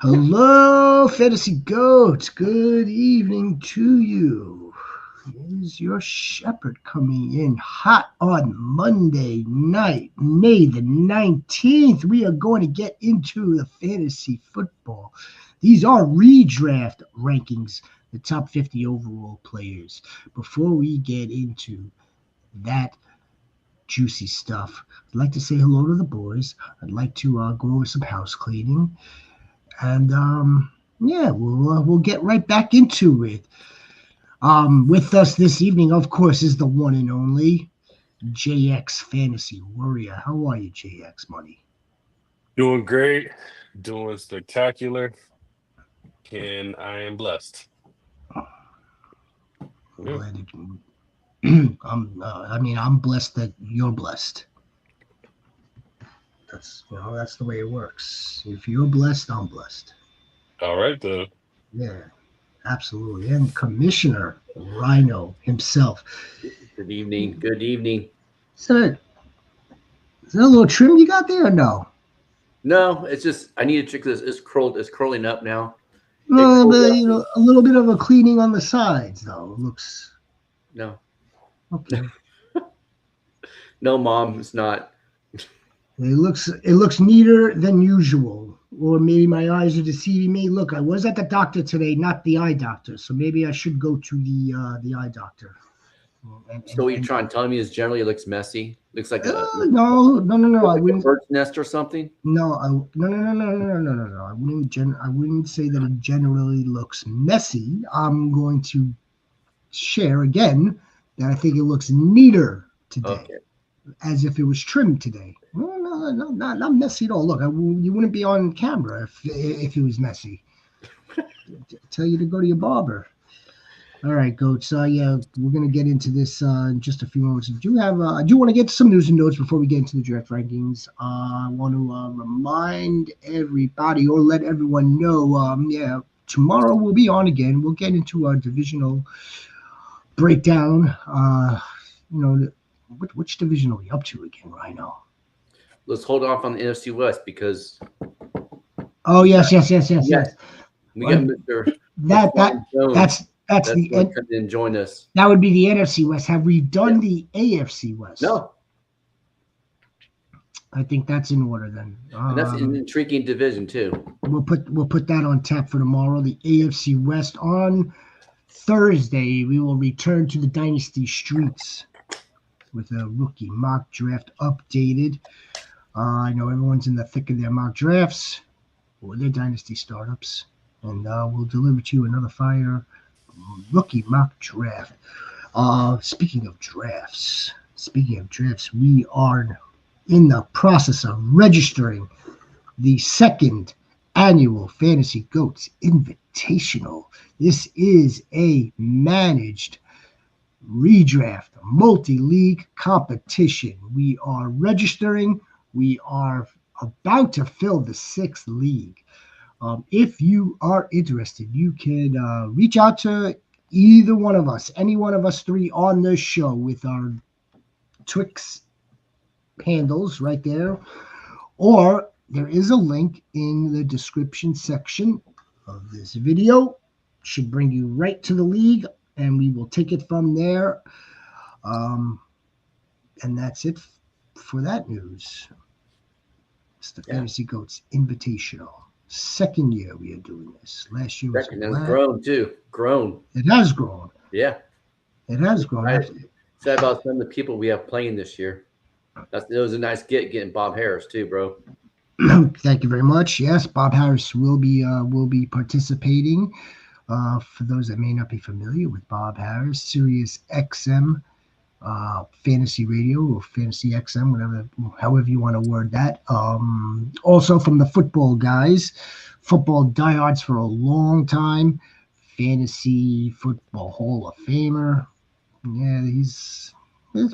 Hello, Fantasy Goats. Good evening to you. Is your shepherd coming in hot on Monday night, May the 19th? We are going to get into the fantasy football. These are redraft rankings, the top 50 overall players. Before we get into that juicy stuff, I'd like to say hello to the boys. I'd like to go over some house cleaning. And yeah, we'll get right back into it. With us this evening, of course, is the one and only JX Fantasy Warrior. How are you, JX Money? Doing great, doing spectacular, and I am blessed. I'm Yeah. glad that you, I'm blessed that you're blessed. That's the way it works. If you're blessed, I'm blessed. All right, though. Yeah, absolutely. And Commissioner Rhino himself. Good evening. Good evening. Is that a little trim you got there or no? No, it's just I need to check this. It's curled. It's curling up now. But a little bit of a cleaning on the sides, though. It looks No, okay. no, Mom, it's not. It looks neater than usual, or maybe my eyes are deceiving me. Look, I was at the doctor today, not the eye doctor, so maybe I should go to the eye doctor. So what you're trying to tell me is generally it looks messy. Looks like a no. I like a wouldn't. bird's nest or something. No. I wouldn't say that it generally looks messy. I'm going to share again that I think it looks neater today, Okay. as if it was trimmed today. No, not messy at all. Look, you wouldn't be on camera if it was messy. Tell you to go to your barber. All right, Goats. Yeah, we're gonna get into this in just a few moments. I do want to get to some news and notes before we get into the draft rankings. I want to remind everybody or let everyone know. Tomorrow we'll be on again. We'll get into our divisional breakdown. Which division are we up to again, Rhino? Let's hold off on the NFC West because. Oh yes. We got Mr. That's the come in and join us. That would be the NFC West. Have we done the AFC West? No. I think that's in order then. And that's an intriguing division too. We'll put that on tap for tomorrow. The AFC West on Thursday. We will return to the Dynasty streets with a rookie mock draft updated. I know everyone's in the thick of their mock drafts or their Dynasty startups, and we'll deliver to you another fire rookie mock draft. Speaking of drafts, we are in the process of registering the second annual Fantasy Goats Invitational. This is a managed redraft multi-league competition. We are registering. We are about to fill the 6th league. If you are interested, you can reach out to either one of us, any one of us three on this show with our Twix handles right there. Or there is a link in the description section of this video. Should bring you right to the league, and we will take it from there. And that's it for that news. It's the Fantasy Goats Invitational. Second year we are doing this. Last year was grown too. Grown. It has grown. Yeah. It has grown. Sad about some of the people we have playing this year. It was a nice getting Bob Harris too, bro. Thank you very much. Yes, Bob Harris will be participating. For those that may not be familiar with Bob Harris, Sirius XM Fantasy Radio or Fantasy XM, however you want to word that. Also from the football guys, football diehards for a long time, Fantasy Football Hall of Famer. Yeah, it's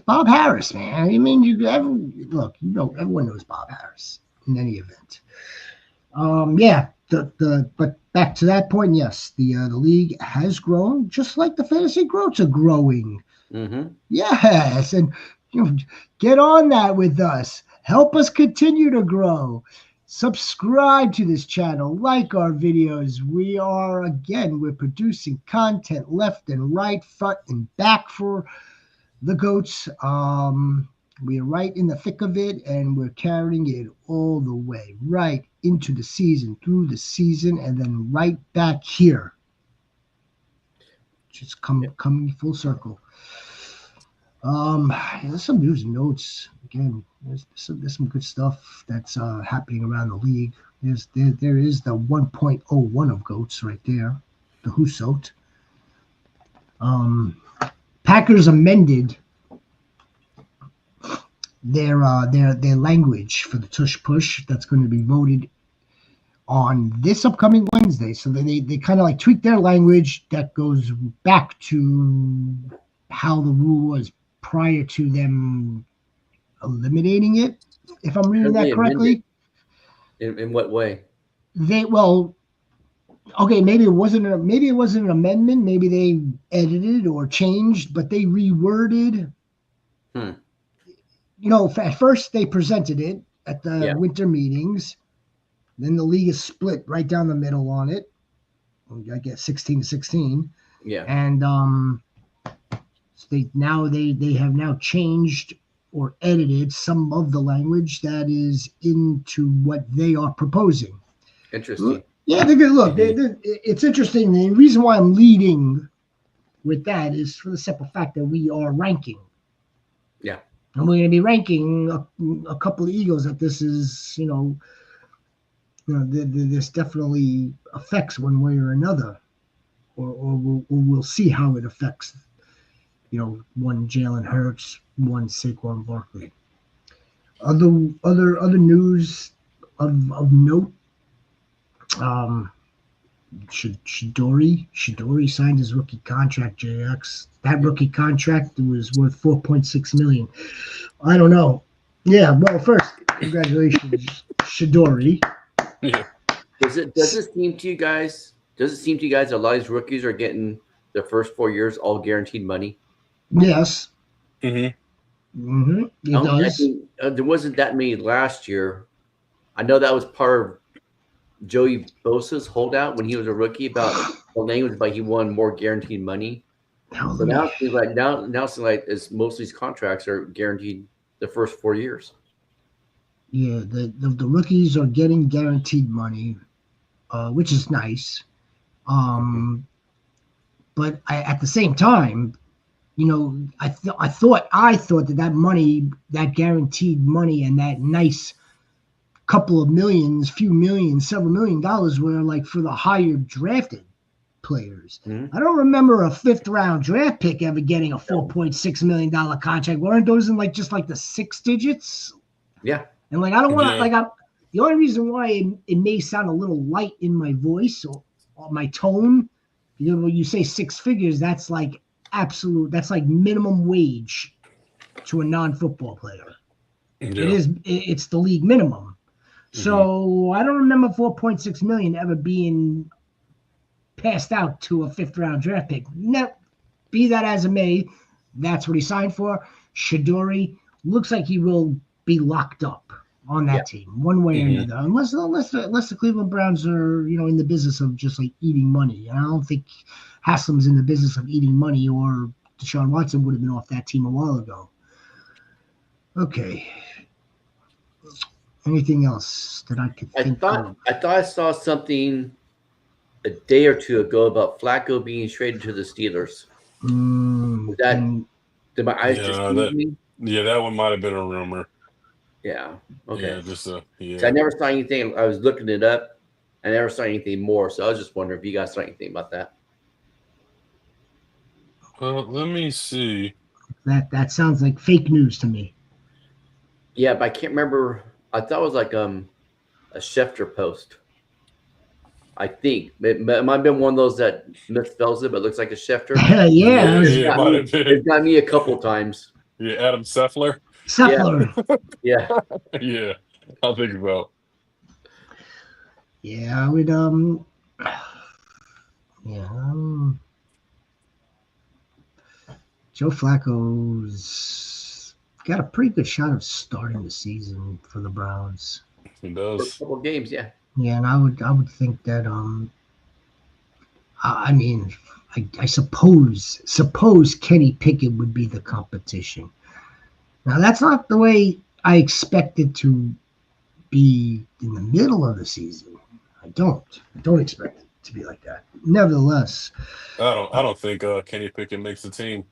Bob Harris, man. I mean, everyone knows Bob Harris in any event. But back to that point, yes, the league has grown, just like the Fantasy Goats are growing. Mm-hmm. Yes, and get on that with us. Help us continue to grow. Subscribe to this channel, like our videos. We're producing content left and right, front and back for the goats. We're right in the thick of it, and we're carrying it all the way, right into the season, through the season, and then right back here. Just coming full circle. There's some news and notes. Again, there's some good stuff that's happening around the league. There is the 1.01 of goats right there, the Who Soaked. Packers amended their language for the tush push that's going to be voted on this upcoming Wednesday. So they kind of like tweak their language that goes back to how the rule was prior to them eliminating it, if I'm reading that correctly. In what way? Maybe it wasn't an amendment. Maybe they edited or changed, but they reworded. At first they presented it at the winter meetings. Then the league is split right down the middle on it. I guess 16-16. Yeah. And they have now changed or edited some of the language that is into what they are proposing. Interesting. Yeah, they're good. Look, it's interesting. The reason why I'm leading with that is for the simple fact that we are ranking. Yeah. And we're going to be ranking a couple of Eagles that this is, this definitely affects one way or another. Or we'll see how it affects, one Jalen Hurts, one Saquon Barkley. Other news of note. Shadori signed his rookie contract. JX, that rookie contract was worth $4.6 million. I don't know. Yeah. Well, first, congratulations, Shadori. Yeah. Does it seem to you guys? Does it seem to you guys that a lot of these rookies are getting their first 4 years all guaranteed money? Yes. It does. There wasn't that many last year. I know that was part of Joey Bosa's holdout when he was a rookie about the language about he won more guaranteed money. So now it seems like as most of these contracts are guaranteed the first 4 years. Yeah, the rookies are getting guaranteed money, which is nice. But at the same time, I thought that money, that guaranteed money, and that nice couple of millions, few millions, several $1 million were like for the higher drafted players. I don't remember a 5th round draft pick ever getting a $4.6 million contract. Weren't those in just the 6 digits? Yeah. And I don't want to the only reason why it may sound a little light in my voice or my tone, when you say 6 figures, that's like that's like minimum wage to a non-football player. Yeah. It's the league minimum. So I don't remember $4.6 million ever being passed out to a 5th round draft pick. No, be that as it may, that's what he signed for. Shadori looks like he will be locked up on that team one way or another, unless the Cleveland Browns are in the business of just eating money. And I don't think Haslam's in the business of eating money, or Deshaun Watson would have been off that team a while ago. Okay. Anything else that I could think of? I thought I saw something a day or two ago about Flacco being traded to the Steelers. Did my eyes just leave me? Yeah, that one might have been a rumor. Yeah. Okay. Yeah, So I never saw anything. I was looking it up. I never saw anything more. So I was just wondering if you guys saw anything about that. Let me see. That sounds like fake news to me. Yeah, but I can't remember. I thought it was like a Schefter post. I think it might have been one of those that misspells it, but looks like a Schefter. Yeah, it got me a couple times. Yeah, Adam Seffler. Yeah. Yeah, I'll think about. Yeah, I would. Joe Flacco's got a pretty good shot of starting the season for the Browns. He For a does. couple of games, yeah. Yeah, and I would think that I mean, I suppose Kenny Pickett would be the competition. Now that's not the way I expect it to be in the middle of the season. I don't expect it to be like that. Nevertheless, I don't think Kenny Pickett makes the team.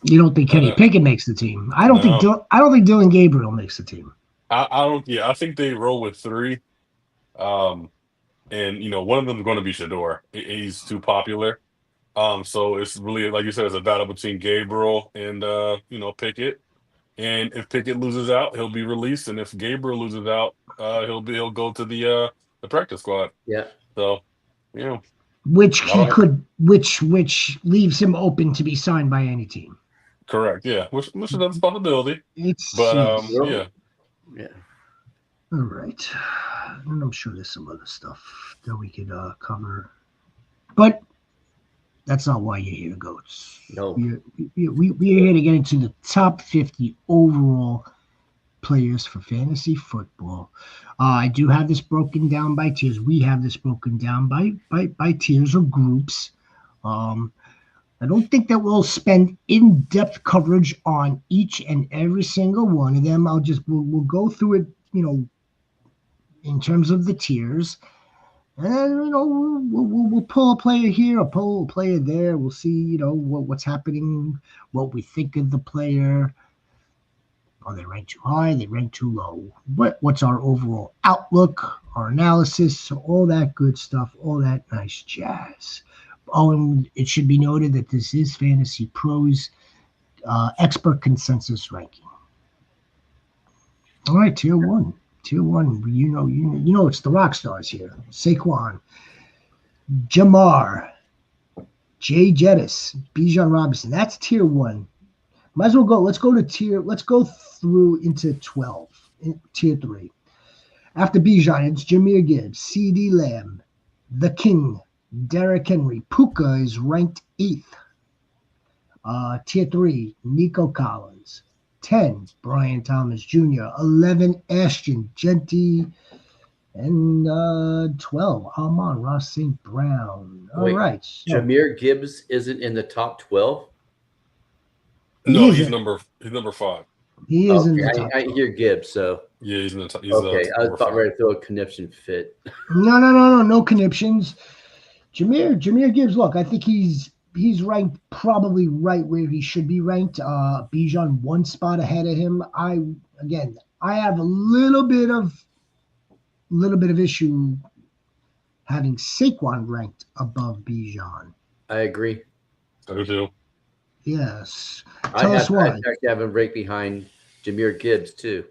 you don't think Kenny Uh, Pickett makes the team? no, I don't think Dylan Gabriel makes the team. I don't. Yeah, I think they roll with three. Um, and one of them is going to be Shador. He's too popular. So it's really, like you said, it's a battle between Gabriel and Pickett. And if Pickett loses out, he'll be released. And if Gabriel loses out, he'll go to the practice squad. Yeah. So, yeah. Which I he don't could, which leaves him open to be signed by any team. correct, yeah. Which is a possibility. It's But yes. yeah. Yeah. All right, and I'm sure there's some other stuff that we could cover, but that's not why you're here, Goats. No. We're here to get into the top 50 overall players for fantasy football. I do have this broken down by tiers. We have this broken down by tiers or groups. I don't think that we'll spend in-depth coverage on each and every single one of them. We'll go through it, in terms of the tiers. And we'll pull a player here, or pull a player there. We'll see, what's happening, what we think of the player. Are they ranked too high? Are they ranked too low? What's our overall outlook, our analysis, all that good stuff, all that nice jazz. Oh, and it should be noted that this is Fantasy Pros expert consensus ranking. All right, tier one. Tier one, you know, it's the rock stars here. Saquon, Jamar, Jay Jettis, Bijan Robinson. That's tier one. Might as well go. Let's go through into 12. Tier 3. After Bijan, it's Jahmyr Gibbs, CD Lamb, The King, Derrick Henry. Puka is ranked 8th. Tier 3, Nico Collins. 10, Brian Thomas Jr. 11, Ashton Genty. And 12, Amon-Ra St. Brown. All right. So Jahmyr Gibbs isn't in the top 12? No, he's number 5. He is in the Okay, top I 12. hear Gibbs, so Yeah, he's in the top. okay. I was about 5. ready to throw a conniption fit. No conniptions. Jahmyr Gibbs, look, I think he's ranked probably right where he should be ranked. Bijan one spot ahead of him. I have a little bit of issue having Saquon ranked above Bijan. I agree. I do too. Yes. I actually have him right behind Jahmyr Gibbs too.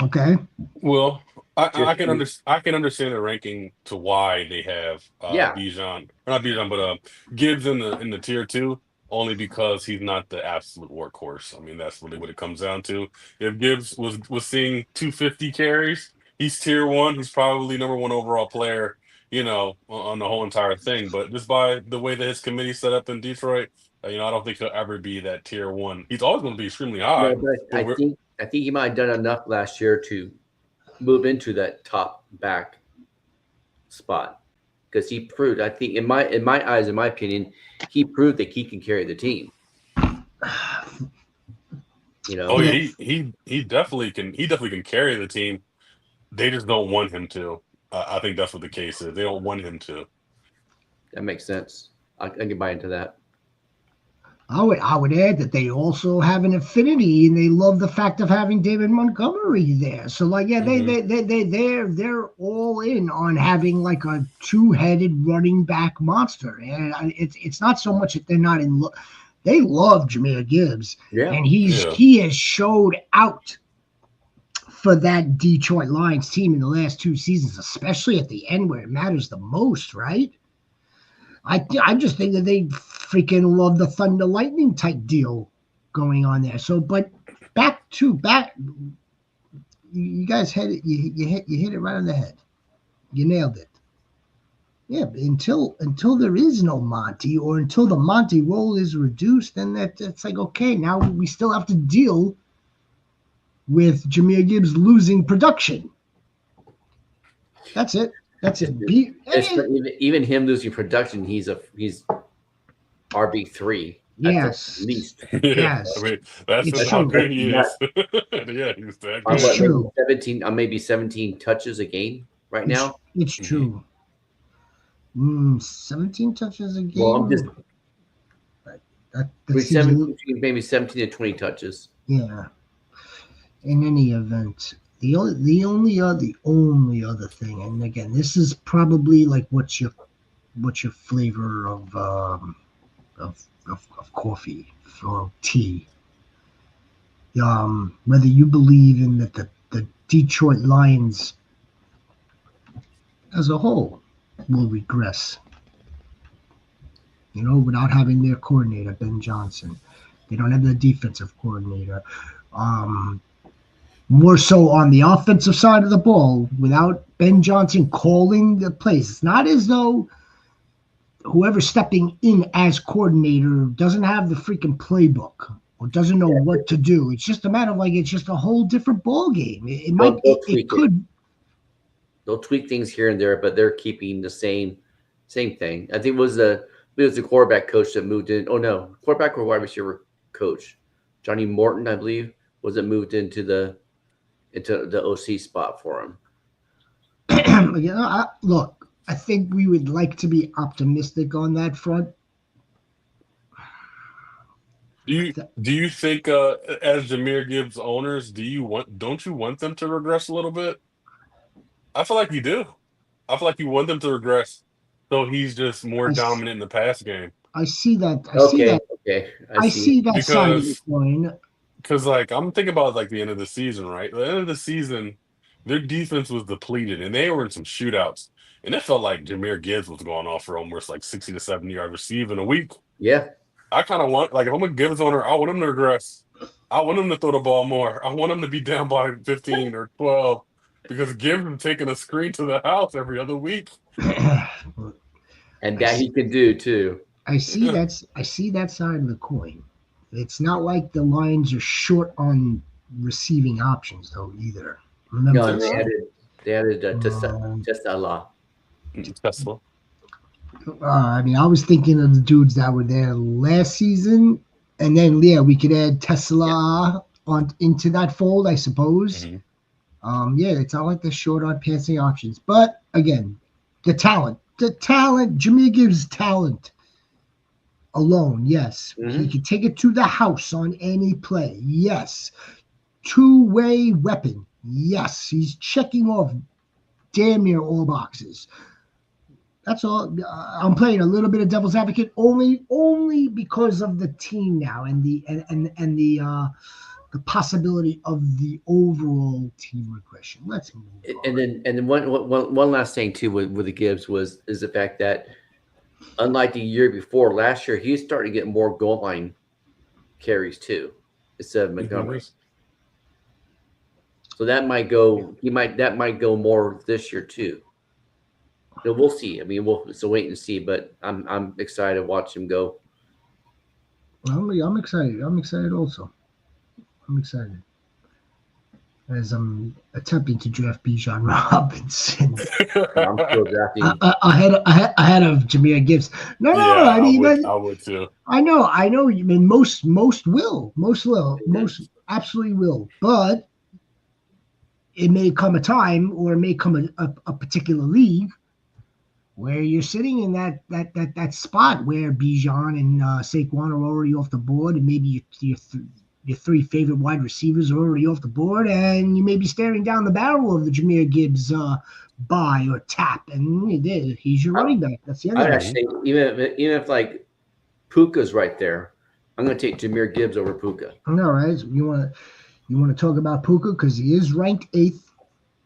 Okay. Well, I can understand the ranking to why they have Bijan, or not Bijan, but Gibbs in the tier 2, only because he's not the absolute workhorse. I mean, that's really what it comes down to. If Gibbs was seeing 250 carries, he's tier 1. He's probably number 1 overall player, on the whole entire thing. But just by the way that his committee's set up in Detroit, I don't think he'll ever be that tier 1. He's always going to be extremely high. No, but I think he might have done enough last year to move into that top back spot, because he proved. I think in my eyes, in my opinion, he proved that he can carry the team. Oh yeah, he definitely can. He definitely can carry the team. They just don't want him to. I think that's what the case is. They don't want him to. That makes sense. I can buy into that. I would add that they also have an affinity, and they love the fact of having David Montgomery there. So, they're all in on having like a two-headed running back monster, and it's not so much that they're not in love. They love Jahmyr Gibbs, and he has showed out for that Detroit Lions team in the last 2 seasons, especially at the end where it matters the most, right? I just think that they freaking love the Thunder Lightning type deal going on there. So, but back, you guys hit it. You hit it right on the head. You nailed it. Yeah, until there is no Monty, or until the Monty role is reduced, then that's like, okay, now we still have to deal with Jahmyr Gibbs losing production. That's it. Even him losing production, he's RB3. Yes. At least. Yes. I mean, that's how good he is. Yeah, he's that good. It's true. Maybe 17 touches a game right now. It's true. 17 touches a game. Well, I'm just that maybe 17 to 20 touches. Yeah. In any event, the only other thing, and again, this is probably like what's your flavor of coffee or tea. Whether you believe in that the Detroit Lions as a whole will regress. Without having their coordinator, Ben Johnson. They don't have the defensive coordinator. More so on the offensive side of the ball, without Ben Johnson calling the plays. It's not as though whoever's stepping in as coordinator doesn't have the freaking playbook or doesn't know what to do. It's just a matter of it's just a whole different ball game. It could. They'll tweak things here and there, but they're keeping the same thing. I think it was the quarterback coach that moved in. Oh no, quarterback or wide receiver coach, Johnny Morton, I believe, was it moved into the OC spot for him. Look, I think we would like to be optimistic on that front. Do you think, as Jahmyr Gibbs owners, don't you want them to regress a little bit? I feel like you do. I feel like you want them to regress, so he's just more dominant in the pass game. I see that. I see that side of the coin. Because I'm thinking about the end of the season, right? The end of the season, their defense was depleted, and they were in some shootouts, and it felt like Jahmyr Gibbs was going off for almost 60 to 70 yard receive in a week. Yeah, I kind of want if I'm a Gibbs owner, I want him to regress. I want him to throw the ball more. I want him to be down by 15 or 12 because Gibbs is taking a screen to the house every other week, and that he can do too. I see that side of the coin. It's not like the Lions are short on receiving options, though, either. Remember, they added Tesla. Tesla. I was thinking of the dudes that were there last season, and then we could add Tesla into that fold, I suppose. Mm-hmm. It's not like they're short on passing options, but again, the talent, Jahmyr Gibbs' talent. Alone, yes. Mm-hmm. He can take it to the house on any play. Yes. Two-way weapon. Yes. He's checking off damn near all boxes. That's all. I'm playing a little bit of devil's advocate only because of the team now and the possibility of the overall team regression. Let's move on. And then one last thing too with the Gibbs is the fact that unlike the year before, last year he's starting to get more goal line carries too instead of Montgomery. So that might go more this year too. So we'll see. I mean, we'll wait and see. But I'm excited to watch him go. I'm excited. I'm excited also. I'm excited. As I'm attempting to draft Bijan Robinson. I'm still drafting ahead of Jahmyr Gibbs. No, I would too. I know. I mean, most will. Most absolutely will. But it may come a time, or it may come a particular league where you're sitting in that spot where Bijan and Saquon are already off the board, and maybe your three favorite wide receivers are already off the board, and you may be staring down the barrel of the Jahmyr Gibbs buy or tap, and he's your running back. That's the other thing. Even if Puka's right there, I'm going to take Jahmyr Gibbs over Puka. I know, right? You want to talk about Puka because he is ranked 8th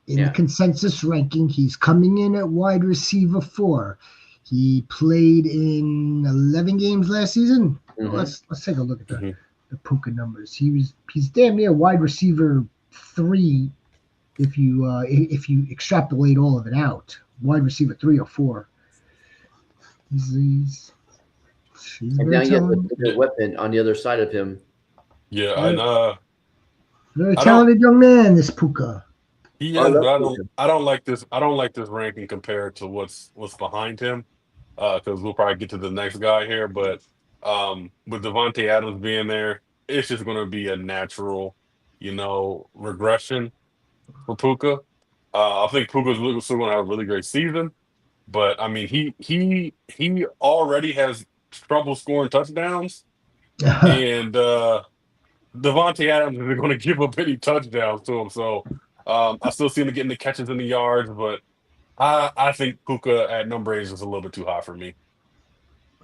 in the consensus ranking. He's coming in at wide receiver 4. He played in 11 games last season. Mm-hmm. Let's take a look at that. Mm-hmm. The Puka numbers. He's damn near wide receiver 3 if you extrapolate all of it out. Wide receiver 3 or 4. He's and now you have the weapon on the other side of him. Yeah, and Very talented young man, this Puka. He is, but I don't like this. I don't like this ranking compared to what's behind him. Because we'll probably get to the next guy here, but with Devontae Adams being there, it's just going to be a natural, regression for Puka. I think Puka's still going to have a really great season, but I mean, he already has trouble scoring touchdowns, and Devontae Adams isn't going to give up any touchdowns to him. So I still see him getting the catches in the yards, but I think Puka at number 8 is just a little bit too high for me.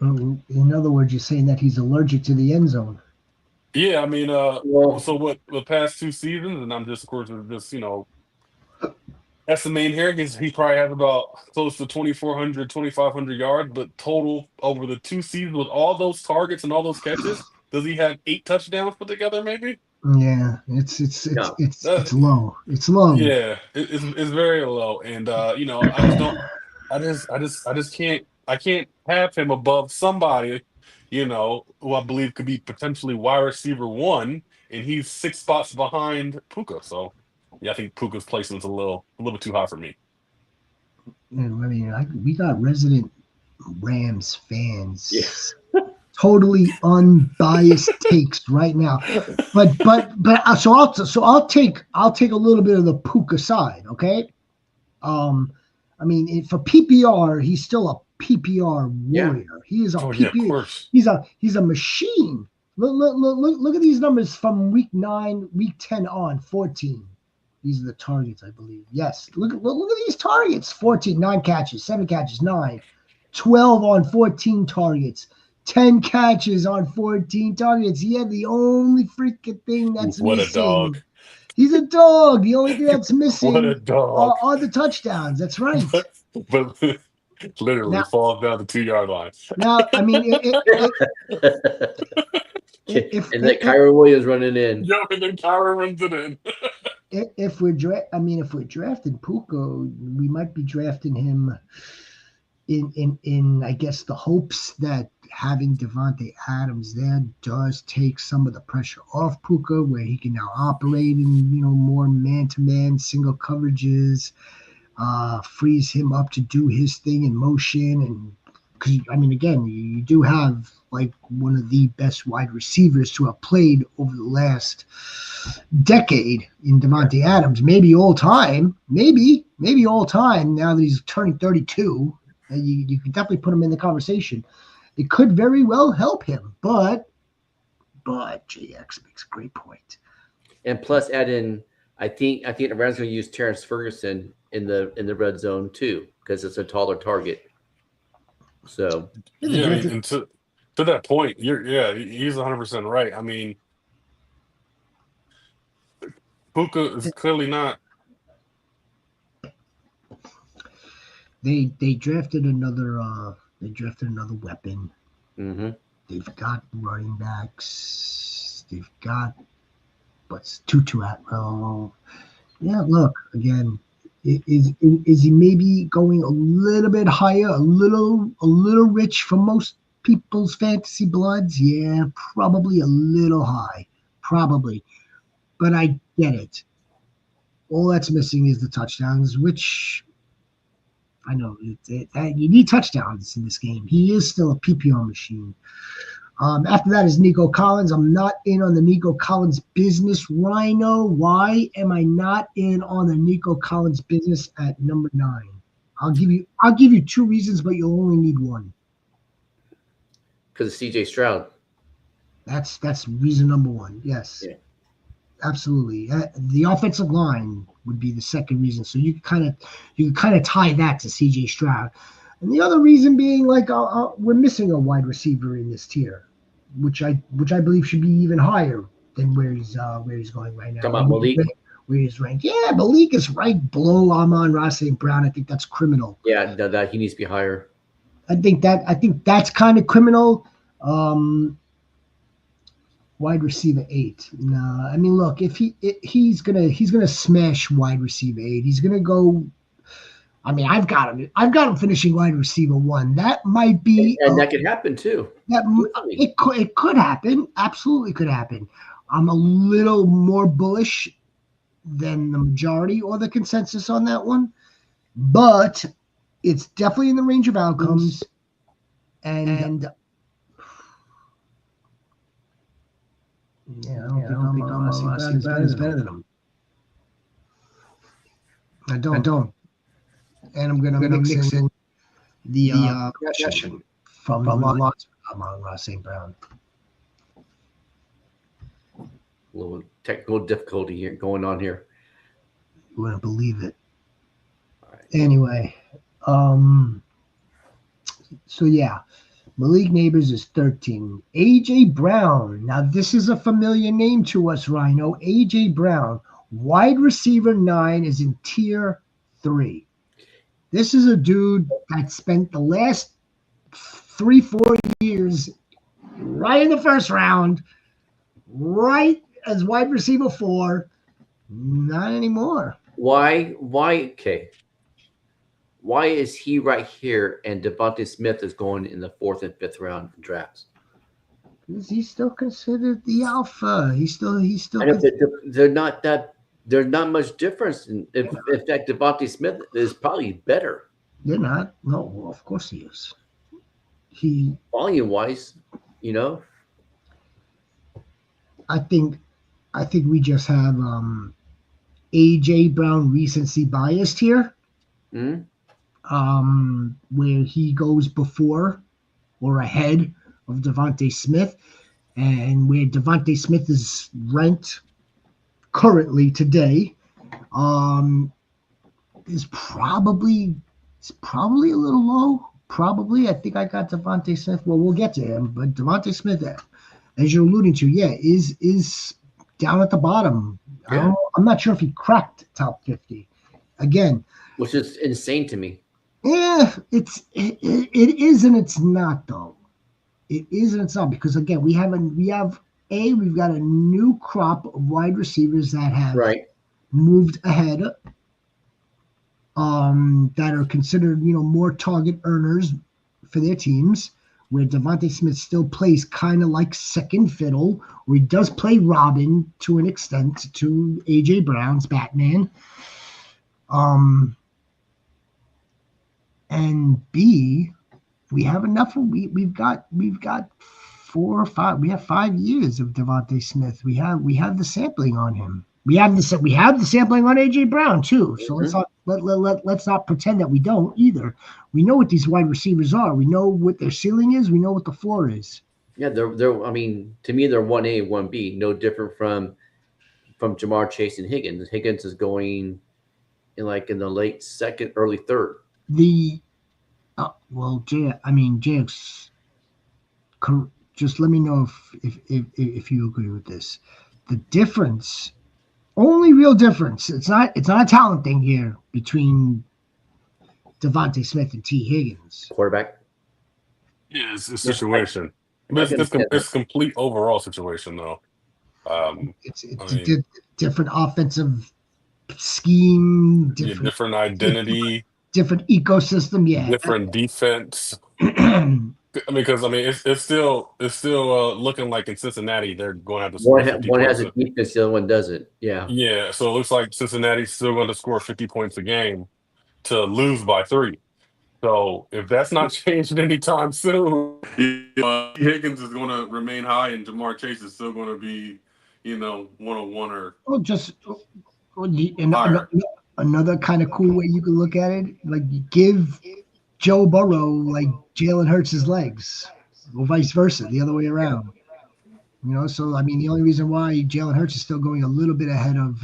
In other words, you're saying that he's allergic to the end zone. Yeah, I mean, so what the past 2 seasons, and I'm just, of course, just estimating here, he probably has about close to 2,400, 2,500 yards, but total over the 2 seasons with all those targets and all those catches, does he have 8 touchdowns put together? Maybe. Yeah, it's low. It's low. Yeah, it's very low, and I can't have him above somebody, who I believe could be potentially wide receiver 1, and he's 6 spots behind Puka. So, yeah, I think Puka's placement's a little bit too high for me. I mean, we got resident Rams fans. Yes. Totally unbiased takes right now, but so I'll take a little bit of the Puka side, okay? I mean, for PPR, he's still a PPR warrior. Yeah. He is a PPR. Yeah, he's a machine. Look at these numbers from week 9, week 10 on 14. These are the targets, I believe. Yes, look at these targets: 14, 9 catches, 7 catches, 9, 12 on 14 targets. 10 catches on 14 targets. Yeah, the only freaking thing that's missing. What a dog. He's a dog. The only thing that's missing what a dog. Are the touchdowns. That's right. But literally now, falls down the 2-yard line. Now, I mean, and then Kyron Williams running in. Yeah, and then Kyron runs it in. If we're drafting Puka, we might be drafting him in I guess the hopes that having Devontae Adams there does take some of the pressure off Puka, where he can now operate in more man-to-man single coverages, frees him up to do his thing in motion. And because I mean, again, you do have like one of the best wide receivers to have played over the last decade in Devontae Adams, maybe all time, maybe all time. Now that he's turning 32, you can definitely put him in the conversation. It could very well help him, but JX makes a great point. And plus, add in, I think the Rams are going to use Terrence Ferguson in the red zone too, because it's a taller target. So yeah, I mean, and to that point, he's 100% right. I mean, Puka is clearly not. They drafted another. They drafted another weapon. Mm-hmm. They've got running backs. They've got Tutu Atwell. Yeah, look again. Is he maybe going a little bit higher, a little rich for most people's fantasy bloods? Yeah, probably a little high, probably. But I get it. All that's missing is the touchdowns, which I know you need touchdowns in this game. He is still a PPR machine. After that is Nico Collins. I'm not in on the Nico Collins business. Rhino, why am I not in on the Nico Collins business at number 9? I'll give you 2 reasons, but you'll only need 1. Because of CJ Stroud. That's reason number 1. Yes. Yeah. Absolutely. The offensive line would be the second reason. So you kind of tie that to CJ Stroud. And the other reason being, like, we're missing a wide receiver in this tier, which I believe should be even higher than where he's going right now. Come on, Malik. Where he's ranked. Yeah, Malik is right below Amon-Ra St. Brown. I think that's criminal. Yeah, no, that he needs to be higher. I think that's kind of criminal. Wide receiver 8. No, I mean, look, if he's gonna smash wide receiver 8. He's gonna go. I mean, I've got him finishing wide receiver 1. That might be, and that could happen too. It could happen. Absolutely could happen. I'm a little more bullish than the majority or the consensus on that one, but it's definitely in the range of outcomes. And I don't think St. Brown is better than him. I don't. And I'm gonna mix in the progression from the lots among St. Brown. A little technical difficulty here going on here. You wouldn't believe it. Right. Anyway, so yeah, Malik Neighbors is 13. AJ Brown. Now this is a familiar name to us, Rhino. AJ Brown, wide receiver 9, is in tier 3. This is a dude that spent the last 3-4 years right in the first round, right as wide receiver 4. Not anymore. Why? Okay. Why is he right here and Devontae Smith is going in the 4th and 5th round drafts? Because he's still considered the alpha. He's still. I know, but they're not that. There's not much difference. In fact, Devontae Smith is probably better. They're not. No, well, of course he is. Volume wise, you know. I think we just have AJ Brown recency biased here. Mm-hmm. Where he goes before or ahead of Devontae Smith, and where Devontae Smith is ranked currently today, is probably a little low. Probably, I think I got Devontae Smith. Well, we'll get to him, but Devontae Smith, as you're alluding to, is down at the bottom. Yeah. I'm not sure if he cracked top 50 again, which is insane to me. Yeah, it is and it's not though. It is and it's not, because again we've got a new crop of wide receivers that have moved ahead, that are considered more target earners for their teams, where Devontae Smith still plays kind of like second fiddle, where he does play Robin to an extent to AJ Brown's Batman. And B, we have enough. We've got 4 or 5. We have 5 years of Devontae Smith. We have the sampling on him. We have the sampling on AJ Brown too. So let's not pretend that we don't either. We know what these wide receivers are. We know what their ceiling is. We know what the floor is. Yeah, they're. I mean, to me, they're 1A, 1B. No different from Jamar Chase and Higgins. Higgins is going in the late 2nd, early 3rd. JX, just let me know if you agree with this. The difference, only real difference, it's not a talent thing here between Devontae Smith and T. Higgins. Quarterback? Yeah, it's a situation. It's complete overall situation, though. It's different offensive scheme, different identity. Different ecosystem, different defense. Because it's still looking like in Cincinnati they're going to have to score 50 one points. has a defense, the other one doesn't. Yeah. So it looks like Cincinnati's still going to score 50 points a game to lose by 3. So if that's not changing anytime soon, Higgins is going to remain high, and Jamar Chase is still going to be 101 or higher. Another kind of cool way you can look at it, like give Joe Burrow like Jalen Hurts' legs, or vice versa, the other way around. So I mean, the only reason why Jalen Hurts is still going a little bit ahead of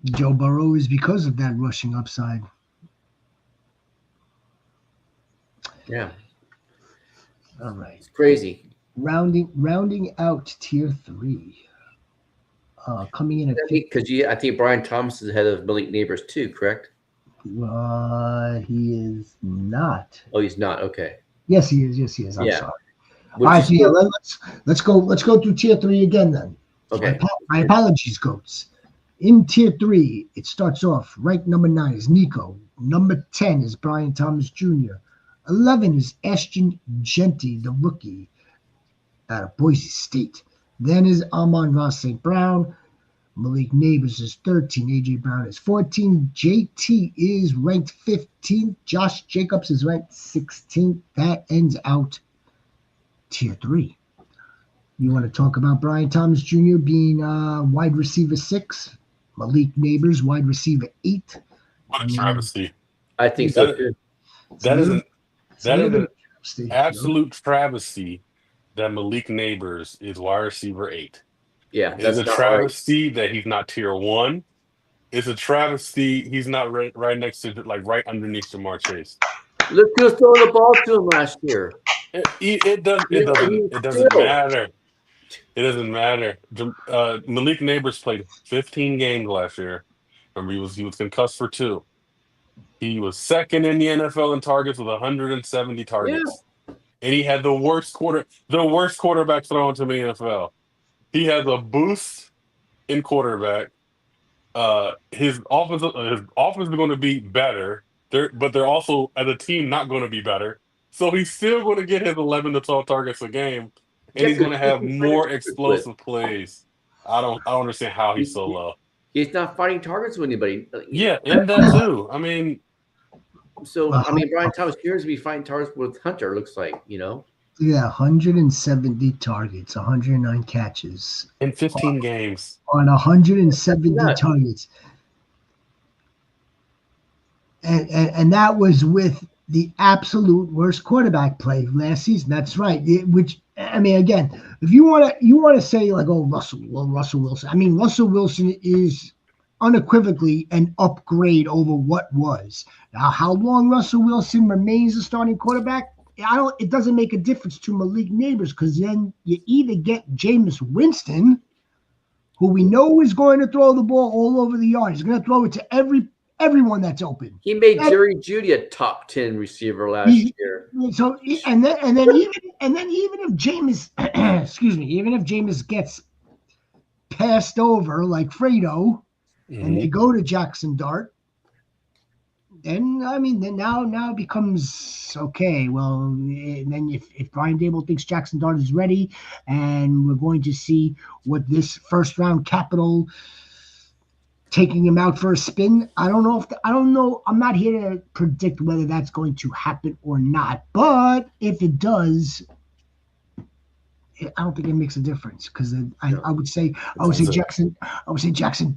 Joe Burrow is because of that rushing upside. Yeah. All right. It's crazy. Rounding out tier 3. Coming in at because I think Brian Thomas is ahead of Malik Neighbors too, correct? He is not. Oh, he's not. Okay. Yes, he is. I'm sorry. All right, so let's go through tier 3 again then. Okay. My apologies, Goats. In tier 3, it starts off ranked number 9 is Nico. Number 10 is Brian Thomas Jr. 11 is Ashton Genty, the rookie. out of Boise State. Then is Amon-Ra St. Brown. Malik Neighbors is 13. A.J. Brown is 14. JT is ranked 15th. Josh Jacobs is ranked 16th. That ends out Tier 3. You want to talk about Brian Thomas Jr. being wide receiver 6? Malik Neighbors, wide receiver 8. What a travesty. I think so, too. That is an absolute travesty that Malik Neighbors is wide receiver 8. Yeah, it's a travesty that he's not Tier 1. It's a travesty he's not right next to, like, right underneath Jamar Chase. Look who's throwing the ball to him last year. It doesn't matter. It doesn't matter. Malik Neighbors played 15 games last year. Remember, he was concussed for 2. He was second in the NFL in targets with 170 targets. Yeah. And he had the worst quarterback thrown to the NFL. He has a boost in quarterback. His offense is going to be better. But they're also, as a team, not going to be better. So he's still going to get his 11 to 12 targets a game, and he's going to have more explosive plays. I don't understand how he's so low. He's not fighting targets with anybody. Yeah, and that too. I mean, Brian Thomas Jr. is be fighting targets with Hunter. Looks like, Yeah, 170 targets, 109 catches in 15 games on 170 targets, and that was with the absolute worst quarterback play last season. That's right. Again, if you want to say like, oh, Russell Wilson. I mean, Russell Wilson is unequivocally an upgrade over what was. Now, how long Russell Wilson remains a starting quarterback, it doesn't make a difference to Malik Neighbors, because then you either get Jameis Winston, who we know is going to throw the ball all over the yard. He's going to throw it to everyone that's open. He made Jerry Jeudy a top 10 receiver last year. So and then even if Jameis, even if Jameis gets passed over like Fredo, and they go to Jackson Dart, then now it becomes okay. Well, then if Brian Dable thinks Jackson Dart is ready, and we're going to see what this first round capital taking him out for a spin. I don't know. I'm not here to predict whether that's going to happen or not. But if it does, I don't think it makes a difference, because I would say Jackson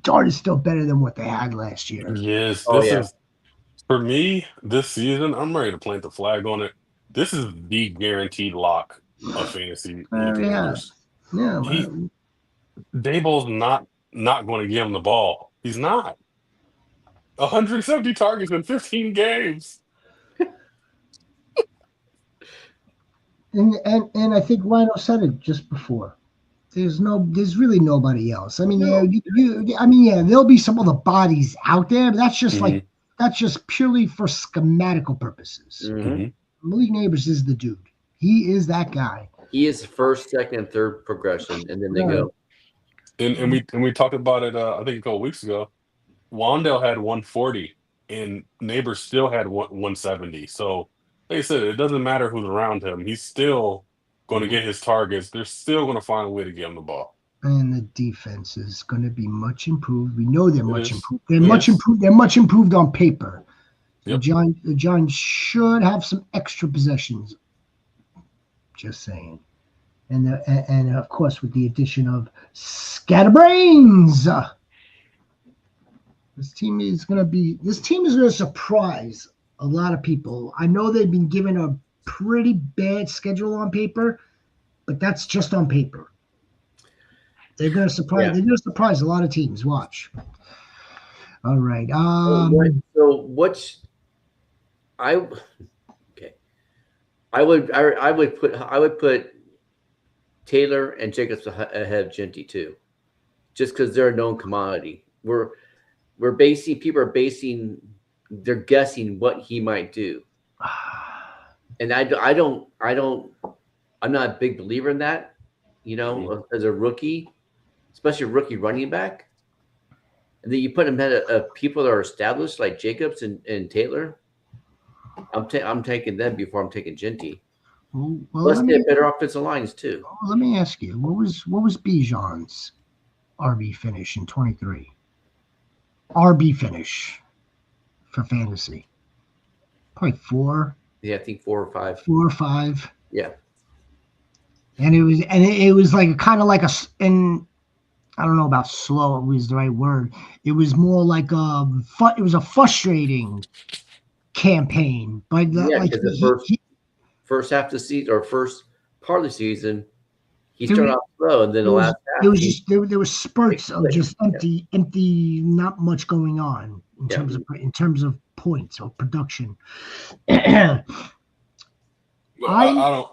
Dart is still better than what they had last year. Yes. This is, for me, this season, I'm ready to plant the flag on it. This is the guaranteed lock of fantasy. Dable's not going to give him the ball. He's not. 170 targets in 15 games. And I think Rhino said it just before. There's really nobody else. I mean, there'll be some other bodies out there, but that's just that's just purely for schematical purposes. Mm-hmm. Malik Neighbors is the dude. He is that guy. He is first, second, and third progression, and then they go. And we talked about it, I think a couple weeks ago. Wandale had 140, and Neighbors still had 170. So, like I said, it doesn't matter who's around him. He's still going to get his targets. They're still going to find a way to get him the ball. And the defense is going to be much improved. We know they're much improved. They're much improved. They're much improved on paper. Yep. The Giants should have some extra possessions. Just saying. And of course, with the addition of Scatterbrains, this team is going to surprise a lot of people. I know they've been given a pretty bad schedule on paper, but that's just on paper. They're going to surprise. Yeah. They're going to surprise a lot of teams. Watch. All right. I would put Taylor and Jacobs ahead of Genty too, just because they're a known commodity. They're guessing what he might do, and I'm not a big believer in that. As a rookie, especially a rookie running back, and then you put him ahead of people that are established like Jacobs and Taylor. I'm taking them before I'm taking Genty. Well, let's get better offensive lines too. Let me ask you, what was Bijan's RB finish in 23? RB finish for fantasy, probably 4. Yeah, I think 4 or 5. 4 or 5. Yeah. And it was like kind of like and I don't know about slow was the right word. It was more like it was a frustrating campaign. But because the first half of the season or first part of the season, he started off slow, and then the last half, there was spurts of just empty, not much going on in terms of points or production. I don't.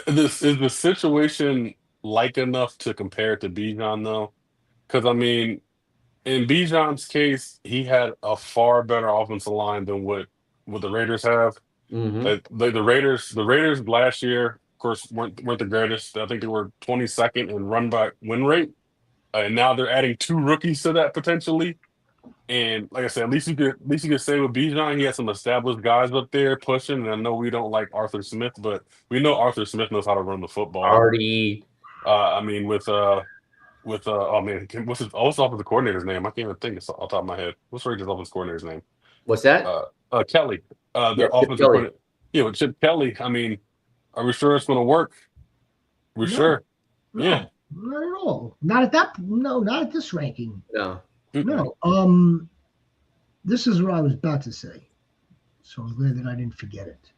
Is the situation like enough to compare to Bijan though? Because I mean, in Bijan's case, he had a far better offensive line than what the Raiders have. Mm-hmm. The Raiders last year, of course, weren't the greatest. I think they were 22nd in run back win rate, and now they're adding 2 rookies to that potentially. And like I said, at least you could say with Bijan, he has some established guys up there pushing. And I know we don't like Arthur Smith, but we know Arthur Smith knows how to run the football. Already. I mean, what's oh man, what's the offensive coordinator's name? I can't even think it's off the top of my head. What's Raiders' offensive coordinator's name? What's that? Kelly. Their offensive coordinator. Yeah, with Chip Kelly. I mean, are we sure it's going to work? We're sure. No, yeah. Not at all. Not at that. No, not at this ranking. No. No. This is what I was about to say, so I'm glad that I didn't forget it.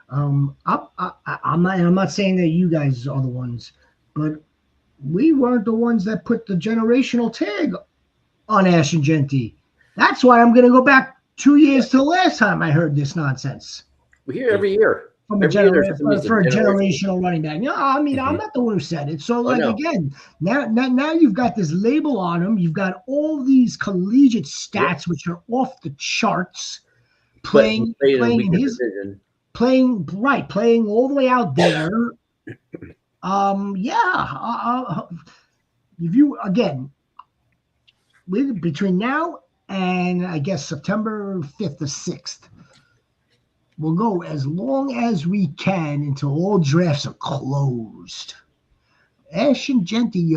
I'm not saying that you guys are the ones, but we weren't the ones that put the generational tag on Ashton Genty. That's why I'm going to go back 2 years to the last time I heard this nonsense. We hear every year. For a generational running back. No, I mean, I'm not the one who said it. So, again, now you've got this label on him. You've got all these collegiate stats, which are off the charts, playing all the way out there. If you, again, between now and I guess September 5th or 6th, we'll go as long as we can until all drafts are closed. Ashton Genty,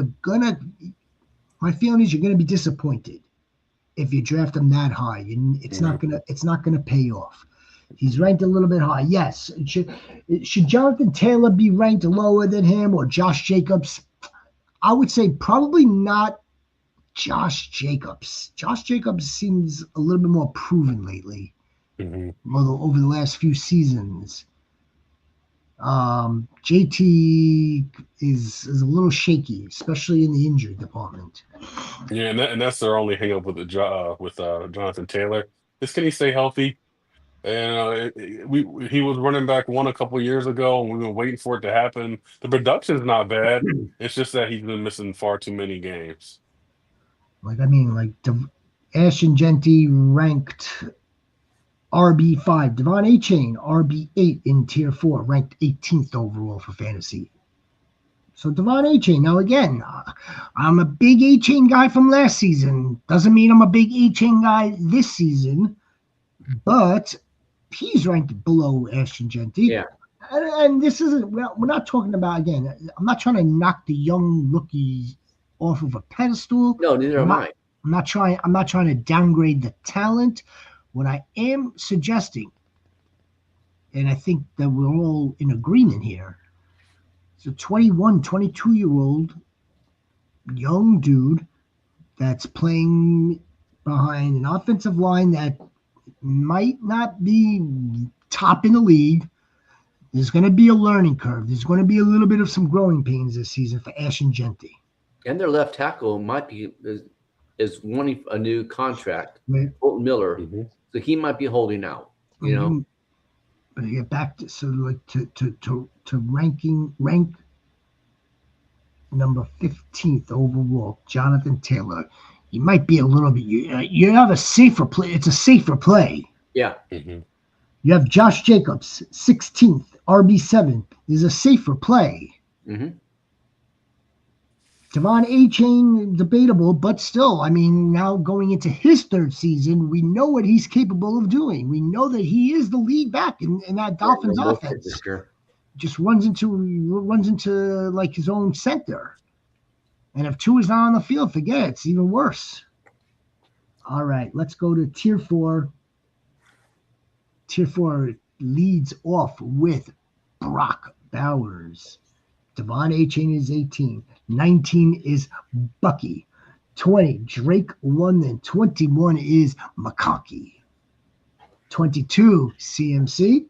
my feeling is you're gonna be disappointed if you draft him that high. It's not gonna pay off. He's ranked a little bit high. Yes. Should Jonathan Taylor be ranked lower than him or Josh Jacobs? I would say probably not Josh Jacobs. Josh Jacobs seems a little bit more proven lately. Over the last few seasons. JT is a little shaky, especially in the injury department. Yeah, and that's their only hang up with Jonathan Taylor. Can he stay healthy? And he was running back 1 a couple years ago, and we've been waiting for it to happen. The production's not bad. It's just that he's been missing far too many games. Ashton Genty ranked RB5. Devon A-Chain, RB8 in Tier 4, ranked 18th overall for fantasy. So Devon A-Chain. Now, again, I'm a big A-Chain guy from last season. Doesn't mean I'm a big A-Chain guy this season, but he's ranked below Ashton Genty. Yeah. And this isn't, we're not talking about, again, I'm not trying to knock the young rookies off of a pedestal. No, neither am I. I'm not trying to downgrade the talent. What I am suggesting, and I think that we're all in agreement here, is a 21, 22-year-old young dude that's playing behind an offensive line that might not be top in the league. There's going to be a learning curve. There's going to be a little bit of some growing pains this season for Ashton Genty. And their left tackle might be is wanting a new contract, Fulton Miller. So he might be holding out, you know. But to get back to to rank number 15th overall, Jonathan Taylor. He might be a little bit. You have a safer play. It's a safer play. Yeah. You have Josh Jacobs, 16th, RB7 is a safer play. Devon A-Chain, debatable, but still, I mean, now going into his third season, we know what he's capable of doing. We know that he is the lead back in that Dolphins offense. Sure. Just runs into like his own center. And if Tua is not on the field, forget it. It's even worse. All right, let's go to Tier 4. Tier 4 leads off with Brock Bowers. Devon A-Chain is 18. 19 is Bucky. 20, Drake London. 21 is McConkey. 22, CMC.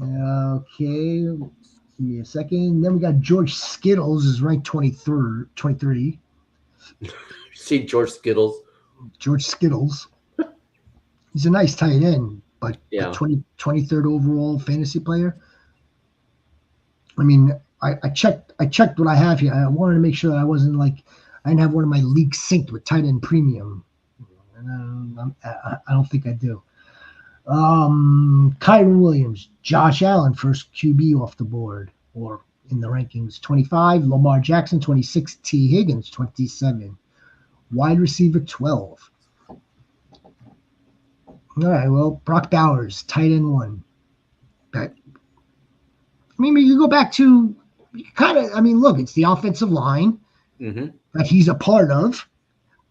Okay, give me a second. Then we got George Skittles is ranked 23. See George Skittles. George Skittles. He's a nice tight end, but 23rd overall fantasy player. I mean, I checked what I have here. I wanted to make sure that I didn't have one of my leagues synced with tight end premium. I don't think I do. Kyron Williams, Josh Allen, first QB off the board or in the rankings, 25. Lamar Jackson, 26. T. Higgins, 27. Wide receiver, 12. All right, well, Brock Bowers, tight end 1. I mean, you go back to look, it's the offensive line that he's a part of.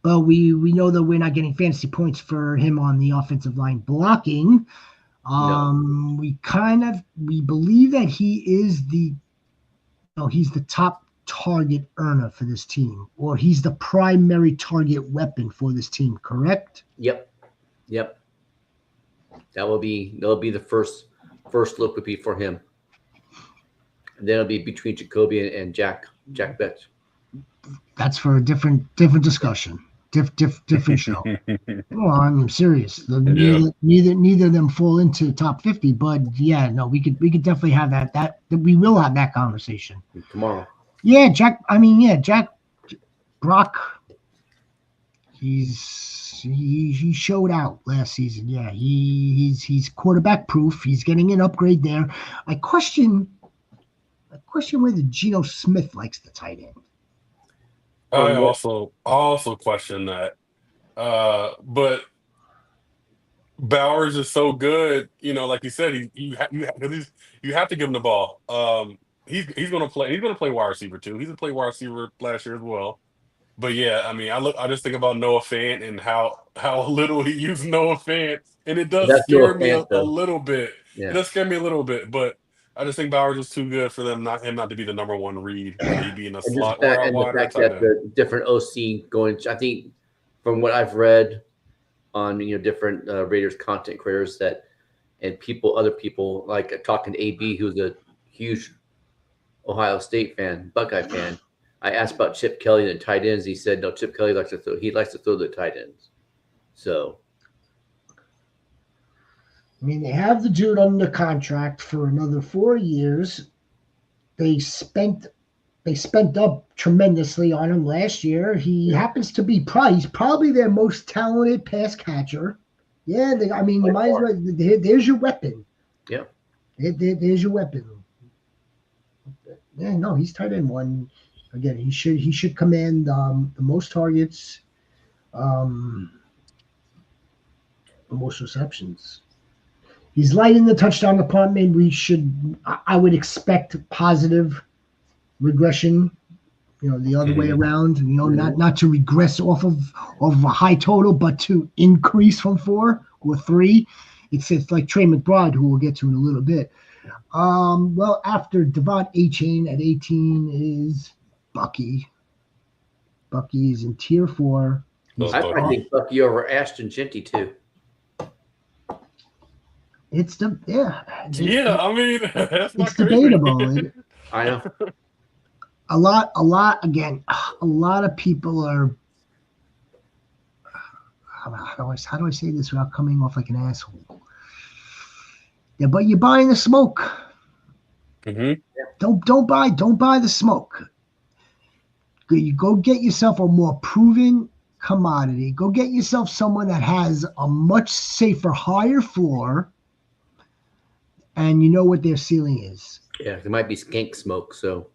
But we know that we're not getting fantasy points for him on the offensive line blocking. No. We believe that he is he's the top target earner for this team, or he's the primary target weapon for this team, correct? Yep. That'll be the first look would be for him. And then it'll be between Jacoby and Jack Betts. That's for a different discussion. Different show. Well, I'm serious. Neither of them fall into top 50, but yeah, no, we could definitely have that we will have that conversation tomorrow. Yeah, Brock. He showed out last season. Yeah, he's quarterback proof. He's getting an upgrade there. I question whether Geno Smith likes the tight end. I also question that. But Bowers is so good, like you said, you have to give him the ball. He's gonna play wide receiver too. He's gonna play wide receiver last year as well. But yeah, I mean, I just think about Noah Fant and how little he used Noah Fant, and it does scare me a little bit. Yeah. It does scare me a little bit, but I just think Bowers is too good for him not to be the number 1 read, whether he be in a slot or out wide. And the fact that the different OC going, I think, from what I've read on different Raiders content creators and other people like talking to AB, who's a huge Ohio State fan, Buckeye fan. I asked about Chip Kelly and the tight ends. He said no. Chip Kelly likes to throw the tight ends. So. I mean, they have the dude under contract for another 4 years. They spent up tremendously on him last year. He happens to be he's probably their most talented pass catcher. Yeah, you might as well. There's your weapon. Yeah. There's your weapon. Yeah, no, he's tight end 1. Again, he should command the most targets, the most receptions. He's light in the touchdown department. I would expect positive regression, the other way around. Not to regress off of a high total, but to increase from 4 or 3. It's like Trey McBride, who we'll get to in a little bit. Well, after Devon A-Chain at 18 is Bucky. Bucky is in tier 4. I think Bucky over Ashton Genty too. It's I mean, that's not it's debatable. I know. A lot of people are. How do I say this without coming off like an asshole? Yeah, but you're buying the smoke. Mm-hmm. Don't buy the smoke. You go get yourself a more proven commodity. Go get yourself someone that has a much safer, higher floor, and you know what their ceiling is. Yeah, it might be skank smoke. So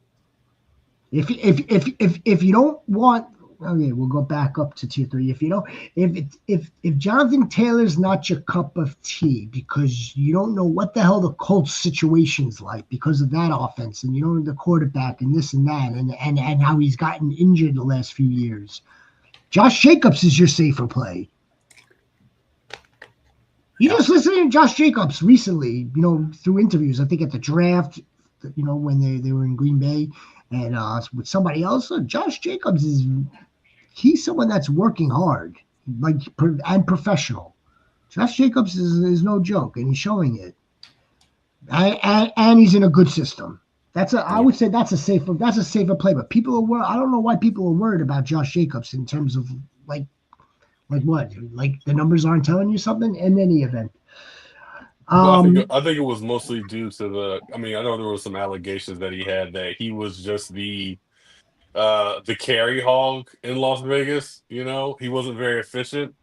If you don't want, okay, we'll go back up to tier 3. If you don't, if Jonathan Taylor's not your cup of tea because you don't know what the hell the Colts situation's like because of that offense, and you don't know the quarterback and this and that, and how he's gotten injured the last few years, Josh Jacobs is your safer play. You just listened to Josh Jacobs recently, through interviews, I think at the draft, when they were in Green Bay and with somebody else. Josh Jacobs he's someone that's working hard, and professional. Josh Jacobs is no joke, and he's showing it. And he's in a good system. I would say that's a safer play. But people are worried. I don't know why people are worried about Josh Jacobs in terms of like what? Like the numbers aren't telling you something in any event. I think it was mostly due to I know there were some allegations that he had that he was just the carry hog in Las Vegas. He wasn't very efficient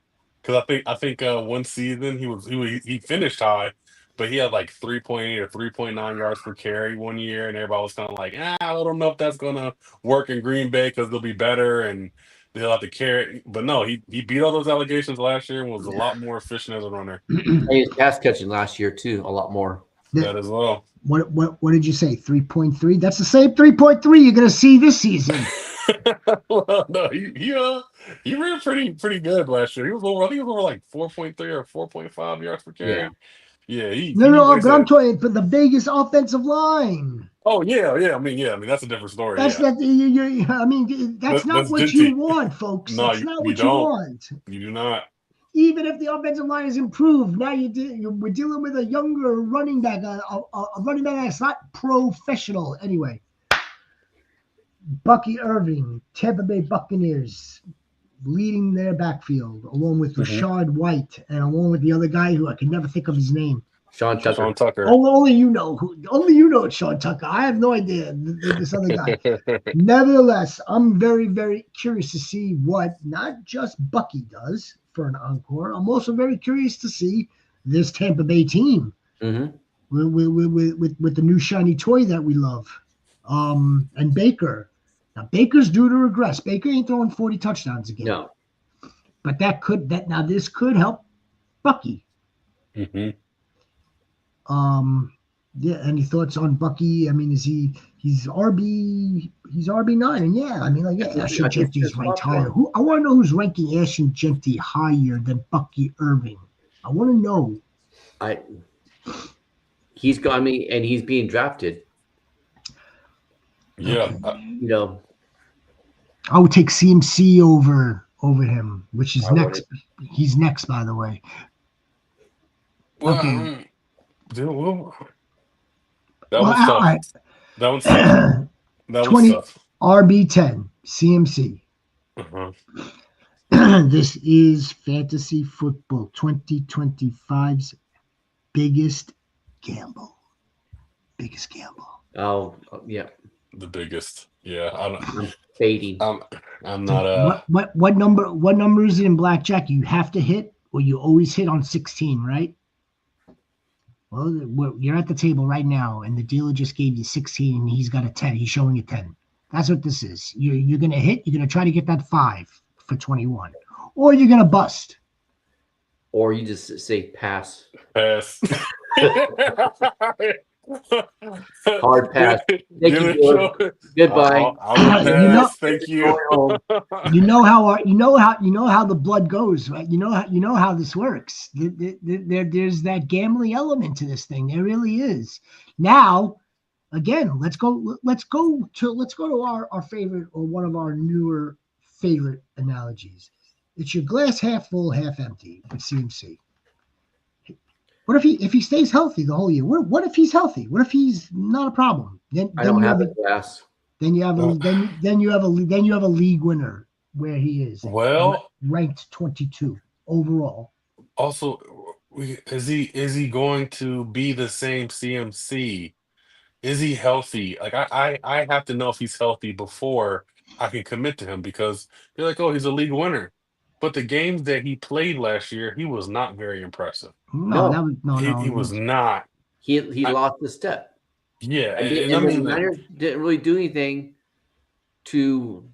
because I think one season he finished high, but he had like 3.8 or 3.9 yards per carry one year, and everybody was kind of like, I don't know if that's gonna work in Green Bay because they'll be better and they'll have to carry. But no, he beat all those allegations last year and was a lot more efficient as a runner. He was pass catching last year too, a lot more. That as well. What did you say? 3.3? That's the same 3.3 you're gonna see this season. Well, no, he ran pretty good last year. I think he was over like 4.3 or 4.5 yards per carry. Yeah. No, but I'm talking for the Vegas offensive line. Oh yeah. That's a different story. That's not. That's not what you want, folks. No, that's not what you want. You do not. Even if the offensive line is improved, now we're dealing with a younger running back, a running back that's not professional anyway. Bucky Irving, Tampa Bay Buccaneers, leading their backfield, along with Rashad White, and along with the other guy who I can never think of his name. Sean Tucker. Only you know it's Sean Tucker. I have no idea this other guy. Nevertheless, I'm very, very curious to see what not just Bucky does for an encore. I'm also very curious to see this Tampa Bay team with the new shiny toy that we love. And Baker. Now Baker's due to regress. Baker ain't throwing 40 touchdowns again. No. But this could help Bucky. Mm-hmm. Any thoughts on Bucky? He's RB9, and Ashton Genty's ranked higher. I want to know who's ranking Ashton Genty higher than Bucky Irving. I want to know. He's got me, and he's being drafted. Yeah. I would take CMC over him, which is next. He's next, by the way. Well, okay. That was tough. That was tough. That 20 was tough. RB10 CMC. This is Fantasy Football 2025's biggest gamble. Oh yeah. The biggest. Yeah, I'm fading. I'm not what number is it in blackjack? You have to hit, or you always hit on 16, right? Well, you're at the table right now, and the dealer just gave you 16, and he's got a 10. He's showing you 10. That's what this is. You're gonna hit. You're gonna try to get that 5 for 21, or you're gonna bust. Or you just say pass. Pass. Hard pass. Thank you. Goodbye. Thank you. You know how the blood goes, right? You know how this works. There's that gambling element to this thing. There really is. Now, again, let's go to our favorite, or one of our newer favorite analogies. It's your glass half full, half empty with CMC. What if he stays healthy the whole year? What if he's healthy? What if he's not a problem? Then you have a glass. Then you have a league winner where he is. Well, ranked 22 overall. Also, is he going to be the same CMC? Is he healthy? Like I have to know if he's healthy before I can commit to him, because you're like, oh, he's a league winner. But the games that he played last year, he was not very impressive. He was not. He lost the step. Yeah, and the Niners didn't really do anything to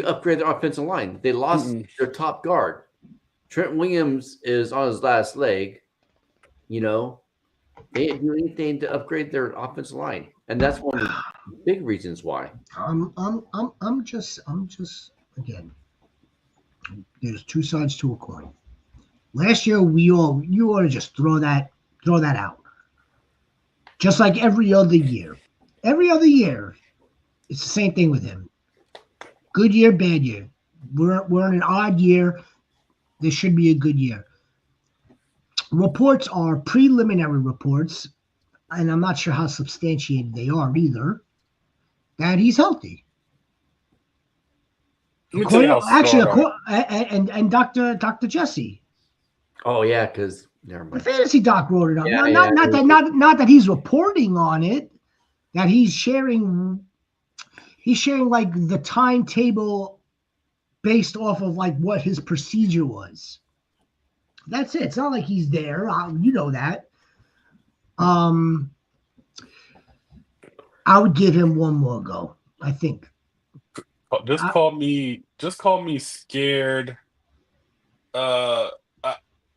upgrade their offensive line. They lost their top guard. Trent Williams is on his last leg. You know, they didn't do anything to upgrade their offensive line, and that's one of the big reasons why. I'm just again. There's two sides to a coin. Last year, you ought to just throw that out. Just like every other year. Every other year, it's the same thing with him. Good year, bad year. We're in an odd year. This should be a good year. Reports are preliminary reports, and I'm not sure how substantiated they are either, that he's healthy. And Dr. Jesse. Oh yeah, because never mind. The fantasy doc wrote it up. Yeah, not that he's reporting on it, that he's sharing like the timetable based off of like what his procedure was. That's it. It's not like he's there. You know that. I would give him one more go, I think. Just call me scared.